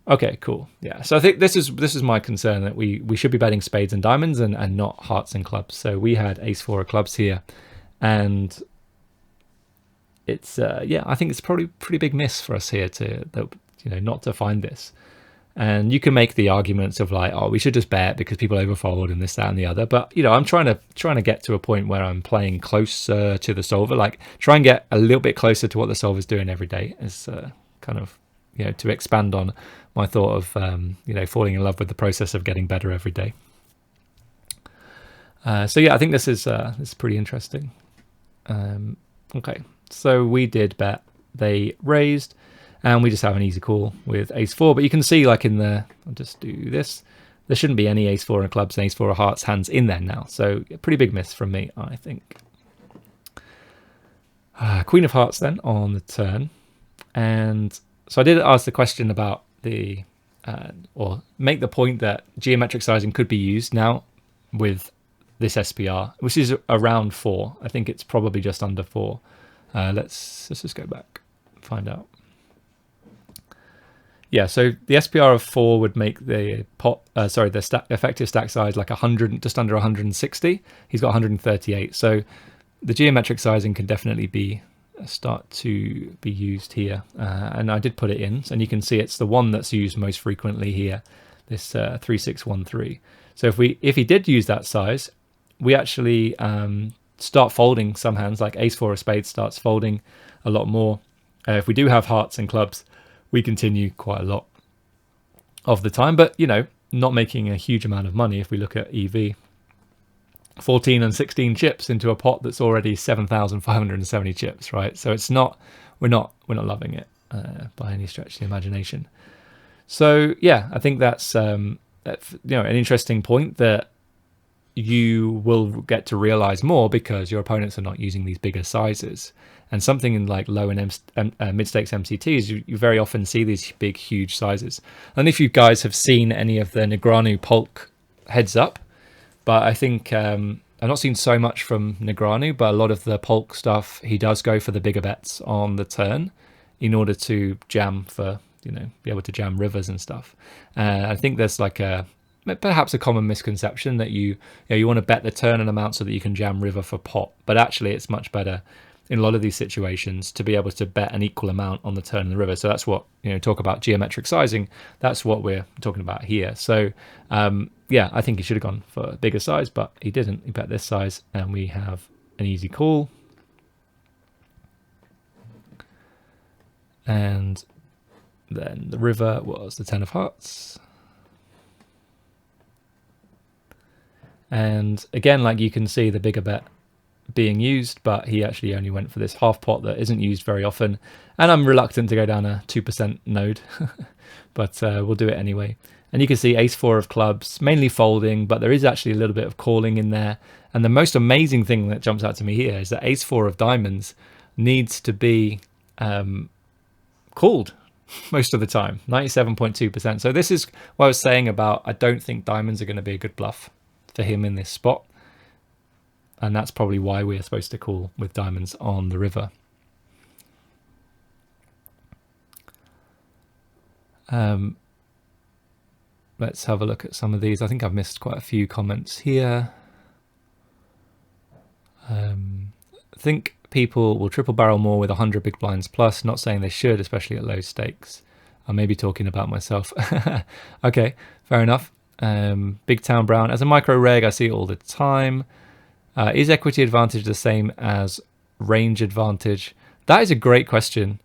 A: Okay, cool. Yeah, so I think this is my concern, that we should be betting spades and diamonds and not hearts and clubs. So we had ace 4 of clubs here, and it's yeah, I think it's probably a pretty big miss for us here to not to find this. And you can make the arguments of like, oh, we should just bet because people overfold and this, that, and the other. But you know, I'm trying to get to a point where I'm playing closer to the solver, like try and get a little bit closer to what the solver's doing every day, is kind of, you know, to expand on my thought of falling in love with the process of getting better every day. So yeah, I think this is pretty interesting. Okay, so we did bet, they raised, and we just have an easy call with ace 4. But you can see, like in the, I'll just do this, there shouldn't be any ace 4 of clubs and ace 4 of hearts hands in there now. So a pretty big miss from me, I think. Queen of hearts then on the turn. And so I did ask the question about the, or make the point that geometric sizing could be used now with this SPR, which is around 4. I think it's probably just under 4. Let's just go back, find out. Yeah, so the SPR of 4 would make the effective stack size like 100, just under 160. He's got 138. So the geometric sizing can definitely start to be used here. And I did put it in, and you can see it's the one that's used most frequently here, this 3613. So if he did use that size, we actually start folding some hands, like ace 4 of spades starts folding a lot more. If we do have hearts and clubs, we continue quite a lot of the time, but, you know, not making a huge amount of money. If we look at EV, 14 and 16 chips into a pot that's already 7,570 chips, right? So it's not, we're not loving it by any stretch of the imagination. So yeah, I think that's an interesting point that you will get to realize more because your opponents are not using these bigger sizes. And something in like low and mid-stakes MCTs, you very often see these big, huge sizes. And if you guys have seen any of the Negreanu Polk heads up, but I think I've not seen so much from Negreanu, but a lot of the Polk stuff, he does go for the bigger bets on the turn in order to jam for, be able to jam rivers and stuff. I think there's like perhaps a common misconception that you want to bet the turn an amount so that you can jam river for pot, but actually it's much better in a lot of these situations to be able to bet an equal amount on the turn and the river. So that's what, talk about geometric sizing, that's what we're talking about here. So yeah, I think he should have gone for a bigger size, but he didn't. He bet this size, and we have an easy call. And then the river was the 10 of hearts. And again, like you can see the bigger bet being used, but he actually only went for this half pot that isn't used very often. And I'm reluctant to go down a 2% node, but we'll do it anyway. And you can see ace 4 of clubs, mainly folding, but there is actually a little bit of calling in there. And the most amazing thing that jumps out to me here is that ace 4 of diamonds needs to be called most of the time, 97.2%. So this is what I was saying about, I don't think diamonds are going to be a good bluff for him in this spot. And that's probably why we're supposed to call with diamonds on the river. Let's have a look at some of these. I think I've missed quite a few comments here. I think people will triple barrel more with 100 big blinds plus. Not saying they should, especially at low stakes. I may be talking about myself. Okay, fair enough. Big Town Brown. As a micro reg, I see it all the time. Is equity advantage the same as range advantage? That is a great question.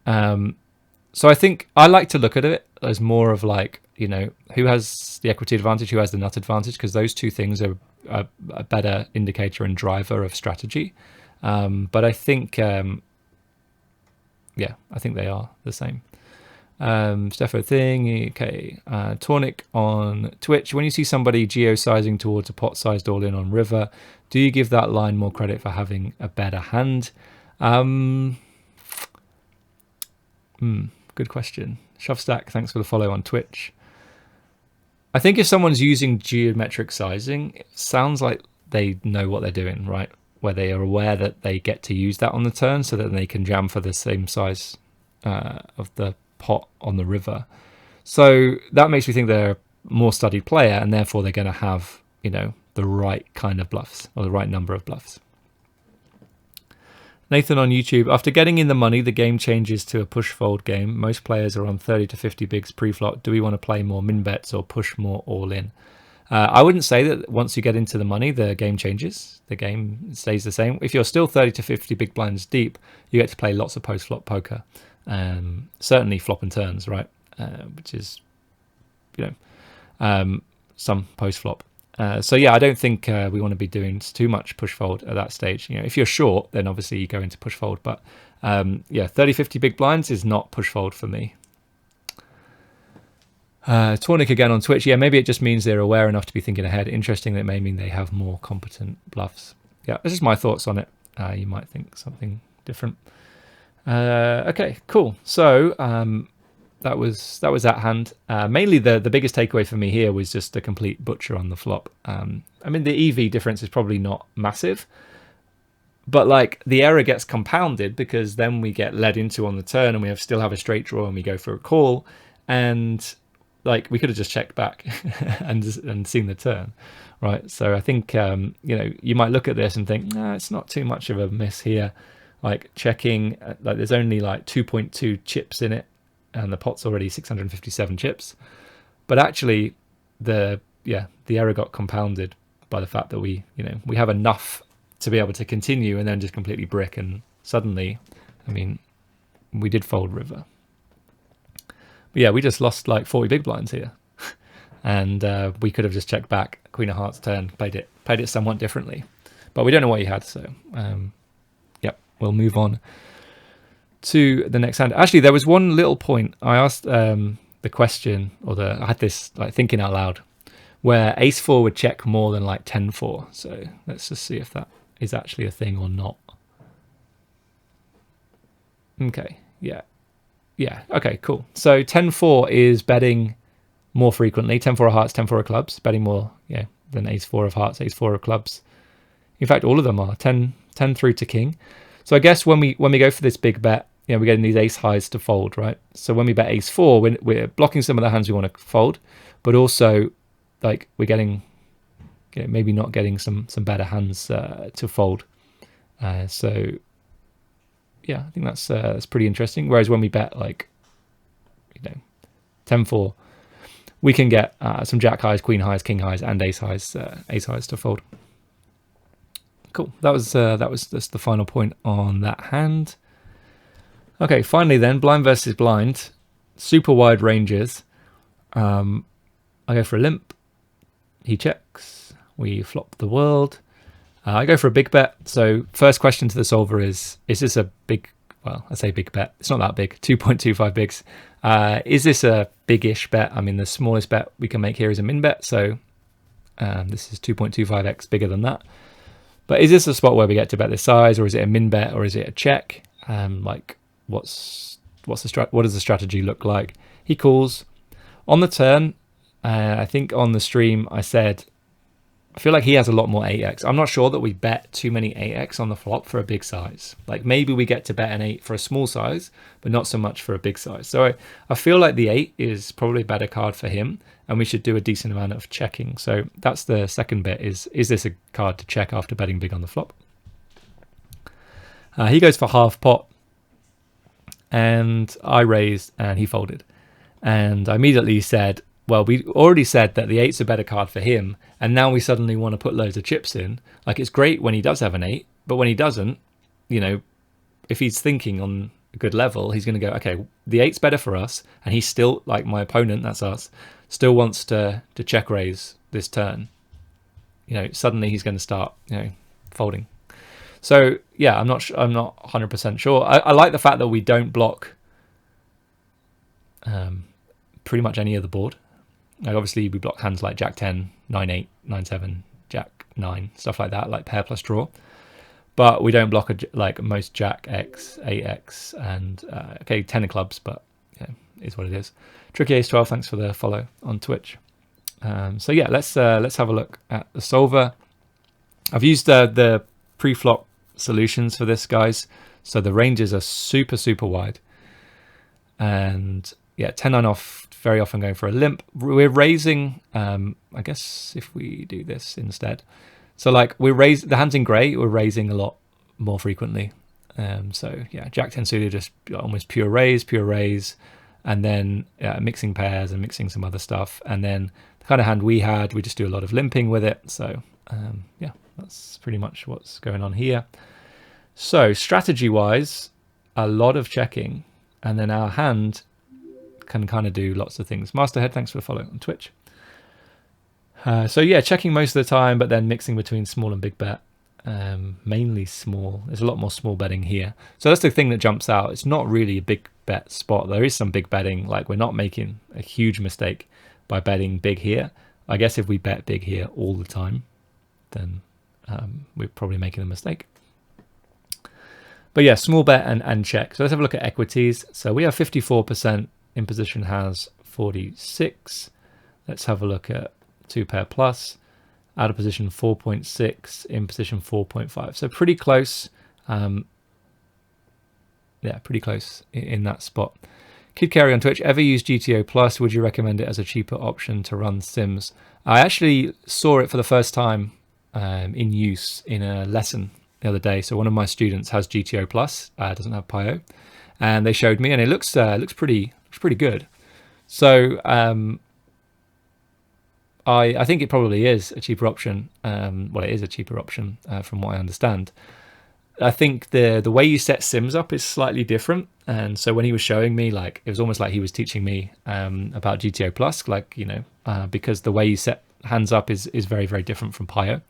A: So I think I like to look at it as more of like, you know, who has the equity advantage, who has the nut advantage, because those two things are a better indicator and driver of strategy. But I think, yeah, I think they are the same. Steffo thing, okay. Tornik on Twitch. When you see somebody geo-sizing towards a pot-sized all-in on river, do you give that line more credit for having a better hand? Good question. Shovestack, thanks for the follow on Twitch. I think if someone's using geometric sizing, it sounds like they know what they're doing, right? Where they are aware that they get to use that on the turn so that they can jam for the same size of the pot on the river. So that makes me think they're a more studied player, and therefore they're going to have, you know, the right kind of bluffs or the right number of bluffs. Nathan on YouTube, after getting in the money, the game changes to a push fold game. Most players are on 30 to 50 bigs pre-flop. Do we want to play more min bets or push more all in? I wouldn't say that once you get into the money, the game changes. The game stays the same. If you're still 30 to 50 big blinds deep, you get to play lots of post-flop poker. Certainly flop and turns, right? Which is, you know, some post-flop. So yeah, I don't think we want to be doing too much push fold at that stage. You know, if you're short, then obviously you go into push fold. But yeah, 30-50 big blinds is not push fold for me. Tornik again on Twitch. Yeah, maybe it just means they're aware enough to be thinking ahead. Interesting, that may mean they have more competent bluffs. Yeah, this is my thoughts on it. You might think something different. Okay, cool. So that was that hand. Mainly the biggest takeaway for me here was just a complete butcher on the flop. I mean, the EV difference is probably not massive, but like the error gets compounded because then we get led into on the turn and we still have a straight draw and we go for a call, and like we could have just checked back and seen the turn, right? So I think you know, you might look at this and think, nah, it's not too much of a miss here. Like checking, like there's only like 2.2 chips in it, and the pot's already 657 chips. But actually, the error got compounded by the fact that we have enough to be able to continue, and then just completely brick, and suddenly, I mean, we did fold river. But yeah, we just lost like 40 big blinds here, and we could have just checked back, Queen of Hearts turn, played it somewhat differently, but we don't know what he had, so yep, we'll move on to the next hand. Actually, there was one little point I asked the question, or I had this like thinking out loud, where ace 4 would check more than like 10-4. So let's just see if that is actually a thing or not. Okay, yeah, okay, cool. So 10-4 is betting more frequently. 10-4 of hearts, 10-4 of clubs, betting more than ace 4 of hearts, ace 4 of clubs. In fact, all of them are 10 through to king. So I guess when we go for this big bet, we're getting these ace highs to fold, right? So when we bet ace 4, we're blocking some of the hands we want to fold, but also like we're getting, maybe not getting some better hands to fold. So yeah, I think that's pretty interesting. Whereas when we bet like 10-4, we can get some jack highs, queen highs, king highs, and ace highs to fold. Cool. That was just the final point on that hand. Okay, finally then, blind versus blind, super wide ranges. I go for a limp. He checks. We flop the world. I go for a big bet. So first question to the solver is this a big, well, I say big bet. It's not that big, 2.25 bigs. Is this a big-ish bet? I mean, the smallest bet we can make here is a min bet. So this is 2.25x bigger than that. But is this a spot where we get to bet this size, or is it a min bet, or is it a check? Like, what does the strategy look like? He calls on the turn. I think on the stream I said I feel like he has a lot more 8x. I'm not sure that we bet too many 8x on the flop for a big size. Like maybe we get to bet an 8 for a small size, but not so much for a big size. So I feel like the 8 is probably a better card for him, and we should do a decent amount of checking. So that's the second bet, is this a card to check after betting big on the flop? He goes for half pot, and I raised and he folded. And I immediately said, well, we already said that the 8's a better card for him, and now we suddenly want to put loads of chips in. Like, it's great when he does have an 8, but when he doesn't, you know, if he's thinking on a good level, he's going to go, okay, the 8's better for us, and he's still, like my opponent, that's us, still wants to check raise this turn. You know, suddenly he's going to start, you know, folding. So yeah, I'm not 100% sure. I like the fact that we don't block pretty much any of the board. Like obviously we block hands like Jack 10, 9-8, 9-7, Jack 9, stuff like that, like pair plus draw. But we don't block like most Jack X, 8X, and okay, 10 of clubs, but yeah, is what it is. Tricky Ace 12, thanks for the follow on Twitch. So yeah, let's have a look at the solver. I've used the pre-flop solutions for this, guys. So the ranges are super wide, and yeah, 10-9 off, very often going for a limp. We're raising, I guess if we do this instead. So like we raise the hands in grey, we're raising a lot more frequently. So yeah, Jack 10 suited, just almost pure raise, and then mixing pairs and mixing some other stuff. And then the kind of hand we had, we just do a lot of limping with it. So yeah, that's pretty much what's going on here. So strategy wise, a lot of checking, and then our hand can kind of do lots of things. Masterhead, thanks for the follow on Twitch. So yeah, checking most of the time, but then mixing between small and big bet. Mainly small. There's a lot more small betting here. So that's the thing that jumps out. It's not really a big bet spot. There is some big betting. Like we're not making a huge mistake by betting big here. I guess if we bet big here all the time, then we're probably making a mistake. But yeah, small bet and check. So let's have a look at equities. So we have 54%. In position has 46. Let's have a look at 2 pair plus. Out of position 4.6. In position 4.5. So pretty close. Yeah, pretty close in that spot. Kid Carry on Twitch. Ever use GTO Plus? Would you recommend it as a cheaper option to run sims? I actually saw it for the first time in use in a lesson the other day. So one of my students has GTO Plus. Doesn't have PIO, and they showed me, and it looks pretty good. So I think it probably is a cheaper option. Well, it is a cheaper option from what I understand. I think the way you set sims up is slightly different, and so when he was showing me, like it was almost like he was teaching me about GTO Plus, like, you know, because the way you set hands up is very different from PIO.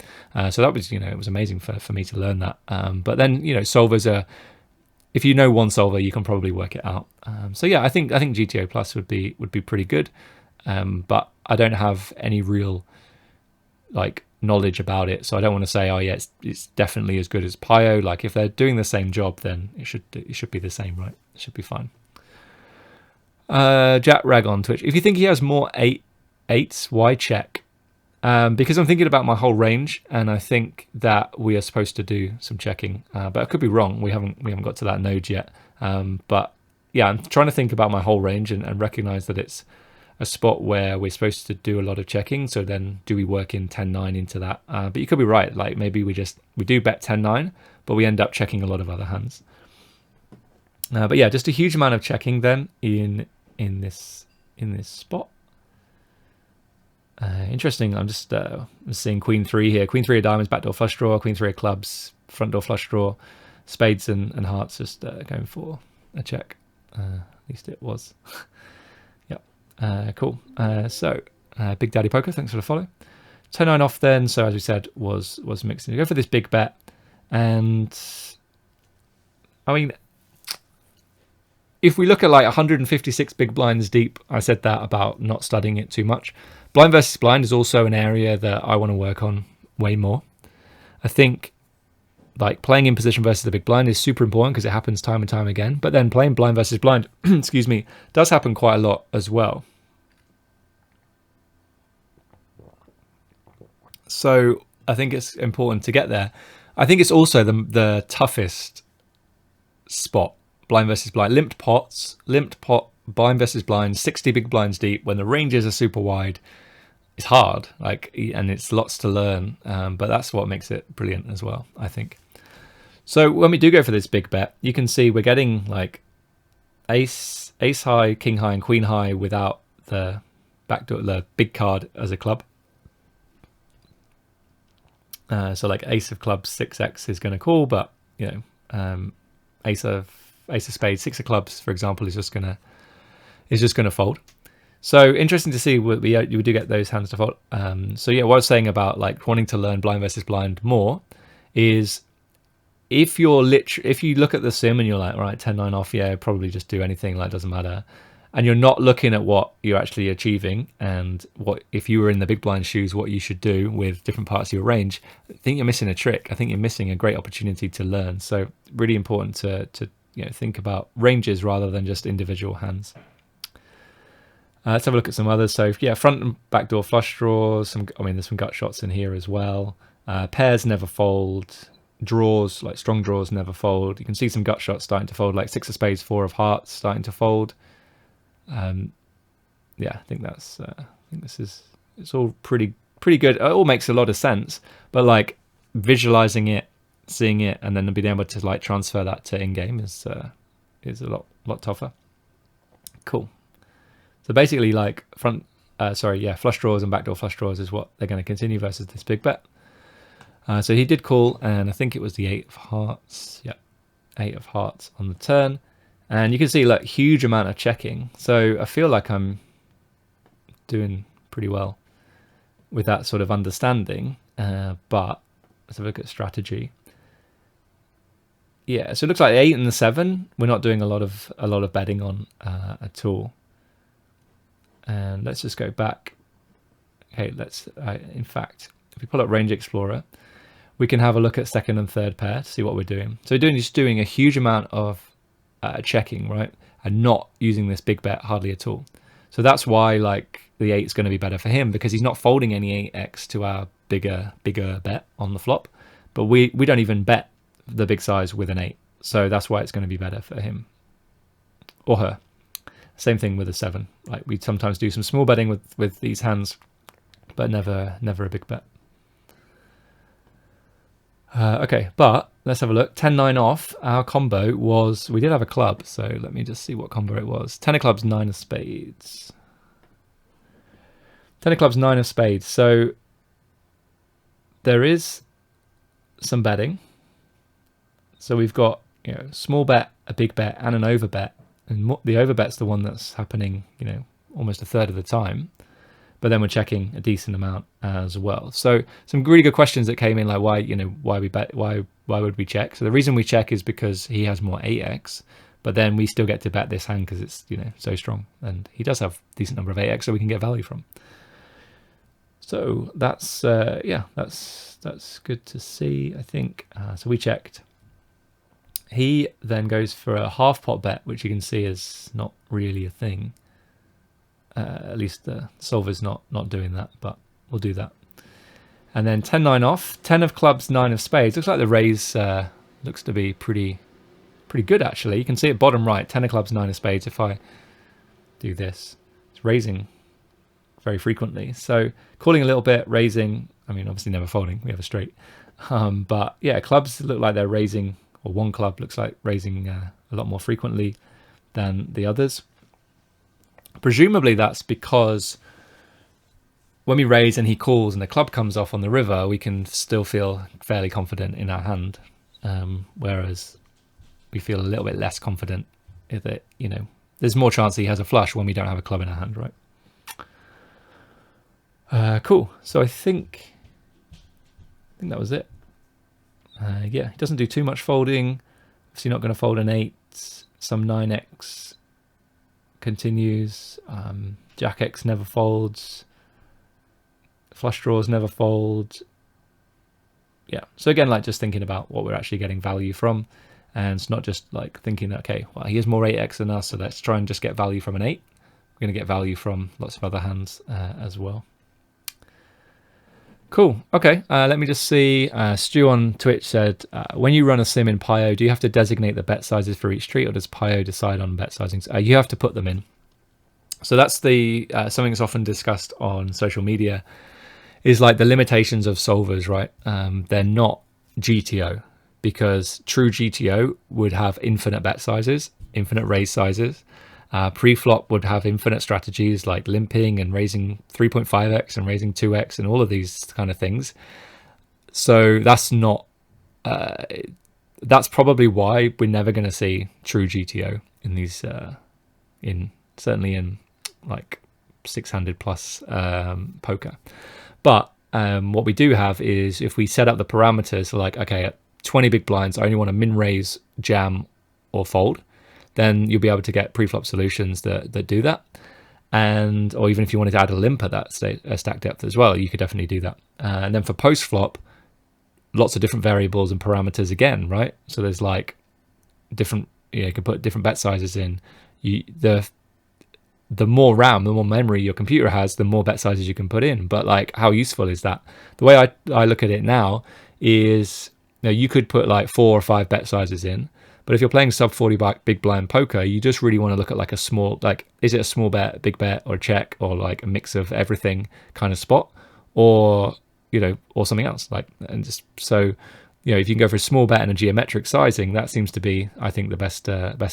A: So that was, you know, it was amazing for me to learn that. But then, you know, solvers are, if you know one solver, you can probably work it out. So yeah, I think GTO Plus would be pretty good, but I don't have any real like knowledge about it, so I don't want to say, oh yeah, it's definitely as good as PIO. Like if they're doing the same job, then it should be the same, right? It should be fine. Jack Rag on Twitch. If you think he has more 8s, why check? Because I'm thinking about my whole range, and I think that we are supposed to do some checking, but I could be wrong. We haven't got to that node yet. But yeah, I'm trying to think about my whole range and recognize that it's a spot where we're supposed to do a lot of checking. So then do we work in 10-9 into that? But you could be right. Like maybe we do bet 10-9, but we end up checking a lot of other hands. But yeah, just a huge amount of checking then in this spot. Interesting. I'm just seeing Queen 3 here. Queen 3 of diamonds, backdoor flush draw. Queen 3 of clubs, front door flush draw. Spades and hearts just going for a check. At least it was. Yep. Cool. So Big Daddy Poker, thanks for the follow. 10-9 off then. So as we said, was mixing. You go for this big bet, and I mean, if we look at like 156 big blinds deep, I said that about not studying it too much. Blind versus blind is also an area that I want to work on way more. I think like playing in position versus the big blind is super important because it happens time and time again. But then playing blind versus blind, excuse me, does happen quite a lot as well. So I think it's important to get there. I think it's also the toughest spot, blind versus blind. Limped pot, blind versus blind, 60 big blinds deep, when the ranges are super wide. It's hard, and it's lots to learn, but that's what makes it brilliant as well, I think. So when we do go for this big bet, you can see we're getting like ace high, king high, and queen high without the backdoor, the big card as a club. So like ace of clubs, 6x is going to call, but ace of spades, 6 of clubs, for example, is just going to fold. So interesting to see we do get those hands to fold. So yeah, what I was saying about like wanting to learn blind versus blind more is, if you look at the sim and you're like, all right, 10-9 off, yeah, probably just do anything, like doesn't matter, and you're not looking at what you're actually achieving and what, if you were in the big blind shoes, what you should do with different parts of your range, I think you're missing a trick. I think you're missing a great opportunity to learn. So really important to think about ranges rather than just individual hands. Let's have a look at some others. So yeah, front and back door flush draws. There's some gut shots in here as well. Pairs never fold. Draws, like strong draws, never fold. You can see some gut shots starting to fold, like 6 of spades, 4 of hearts starting to fold. Yeah, I think it's all pretty good. It all makes a lot of sense, but like visualizing it, seeing it, and then being able to like transfer that to in-game is a lot tougher. Cool. So basically, like flush draws and backdoor flush draws is what they're going to continue versus this big bet. So he did call, and I think it was the 8 of hearts. Yep, 8 of hearts on the turn. And you can see like huge amount of checking. So I feel like I'm doing pretty well with that sort of understanding. But let's have a look at strategy. Yeah, so it looks like the 8 and the 7 we're not doing a lot of betting on at all. And let's just go back. Okay, in fact, if we pull up Range Explorer, we can have a look at second and third pair to see what we're doing. So we're just doing a huge amount of checking, right? And not using this big bet hardly at all. So that's why like the 8 is going to be better for him, because he's not folding any 8x to our bigger bet on the flop. But we don't even bet the big size with an 8. So that's why it's going to be better for him or her. Same thing with a 7. Like we sometimes do some small betting with these hands, but never a big bet. Okay, but let's have a look. 10-9 off. Our combo was, we did have a club, so let me just see what combo it was. 10 of clubs, 9 of spades. 10 of clubs, 9 of spades. So there is some betting. So we've got small bet, a big bet, and an over bet. And the over bet's the one that's happening, almost a third of the time. But then we're checking a decent amount as well. So some really good questions that came in, like why we bet, why would we check? So the reason we check is because he has more 8x, but then we still get to bet this hand because it's so strong, and he does have a decent number of 8x, so we can get value from. So that's that's good to see, I think. So we checked. He then goes for a half pot bet, which you can see is not really a thing. At least the solver's not doing that, but we'll do that. And then 10-9 off, 10 of clubs, 9 of spades. Looks like the raise looks to be pretty good, actually. You can see it bottom right, 10 of clubs, 9 of spades. If I do this, it's raising very frequently. So calling a little bit, raising, obviously never folding, we have a straight. But yeah, clubs look like they're raising, or one club looks like raising a lot more frequently than the others. Presumably that's because when we raise and he calls and the club comes off on the river, we can still feel fairly confident in our hand, whereas we feel a little bit less confident if it, there's more chance he has a flush when we don't have a club in our hand, right? Cool. So I think that was it. Yeah, he doesn't do too much folding. Obviously not going to fold an 8, some 9x continues. Jack X never folds. Flush draws never fold. Yeah, so again, like just thinking about what we're actually getting value from, and it's not just like thinking that, okay, well, he has more 8x than us, so let's try and just get value from an 8. We're going to get value from lots of other hands as well. Cool. Okay. Let me just see. Stu on Twitch said, when you run a sim in PIO, do you have to designate the bet sizes for each treat, or does PIO decide on bet sizings? You have to put them in. So that's the something that's often discussed on social media, is like the limitations of solvers, right? They're not GTO, because true GTO would have infinite bet sizes, infinite raise sizes. Pre-flop would have infinite strategies like limping and raising 3.5x and raising 2x and all of these kind of things. So that's not, that's probably why we're never going to see true GTO in these, certainly in like 600 plus poker. But what we do have is, if we set up the parameters like, okay, at 20 big blinds, I only want to min raise, jam, or fold, then you'll be able to get pre-flop solutions that do that. And, or even if you wanted to add a limp at that stack depth as well, you could definitely do that. And then for post-flop, lots of different variables and parameters again, right? So there's like different, you can put different bet sizes in. The more RAM, the more memory your computer has, the more bet sizes you can put in. But like, how useful is that? The way I look at it now is, you could put like 4 or 5 bet sizes in, but if you're playing sub 40 big blind poker, you just really want to look at like a small, like, is it a small bet, big bet, or a check, or like a mix of everything kind of spot, or, or something else, like, and just so, if you can go for a small bet and a geometric sizing, that seems to be, I think, the best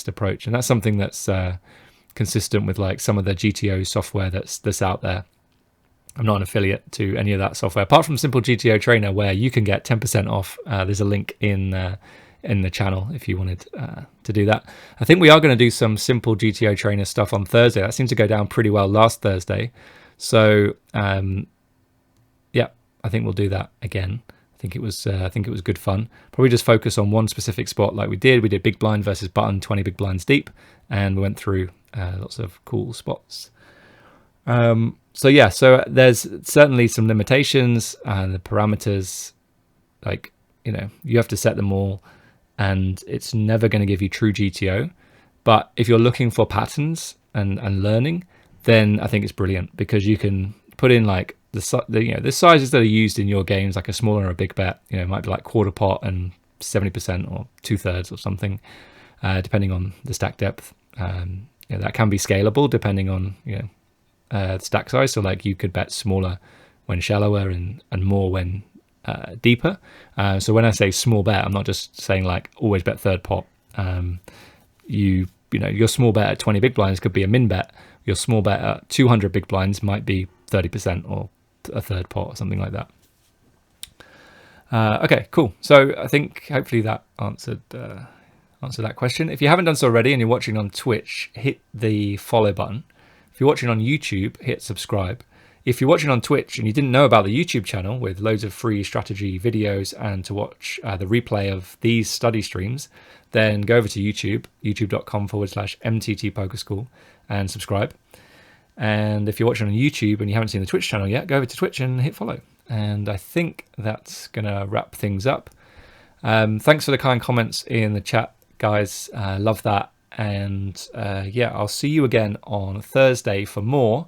A: approach. And that's something that's consistent with like some of the GTO software that's out there. I'm not an affiliate to any of that software, apart from Simple GTO Trainer, where you can get 10% off. There's a link in the channel if you wanted to do that. I think we are going to do some Simple GTO Trainer stuff on Thursday. That seemed to go down pretty well last Thursday. So yeah, I think we'll do that again. I think it was good fun. Probably just focus on one specific spot like we did. We did big blind versus button, 20 big blinds deep, and we went through lots of cool spots. So yeah, so there's certainly some limitations, and the parameters, like, you have to set them all, and it's never going to give you true GTO. But if you're looking for patterns and learning, then I think it's brilliant, because you can put in like the sizes that are used in your games, like a small or a big bet. It might be like quarter pot and 70% or 2/3 or something, depending on the stack depth. That can be scalable depending on the stack size. So like, you could bet smaller when shallower and more when deeper. So when I say small bet, I'm not just saying like always bet third pot. Your small bet at 20 big blinds could be a min bet. Your small bet at 200 big blinds might be 30% or a third pot or something like that. Okay, cool. So I think hopefully that answered that question. If you haven't done so already and you're watching on Twitch, hit the follow button. If you're watching on YouTube, hit subscribe. If you're watching on Twitch and you didn't know about the YouTube channel with loads of free strategy videos and to watch the replay of these study streams, then go over to YouTube, youtube.com/MTTPOKERSCHOOL, and subscribe. And if you're watching on YouTube and you haven't seen the Twitch channel yet, go over to Twitch and hit follow. And I think that's going to wrap things up. Thanks for the kind comments in the chat, guys. Love that. And yeah, I'll see you again on Thursday for more.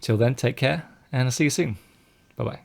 A: Till then, take care, and I'll see you soon. Bye-bye.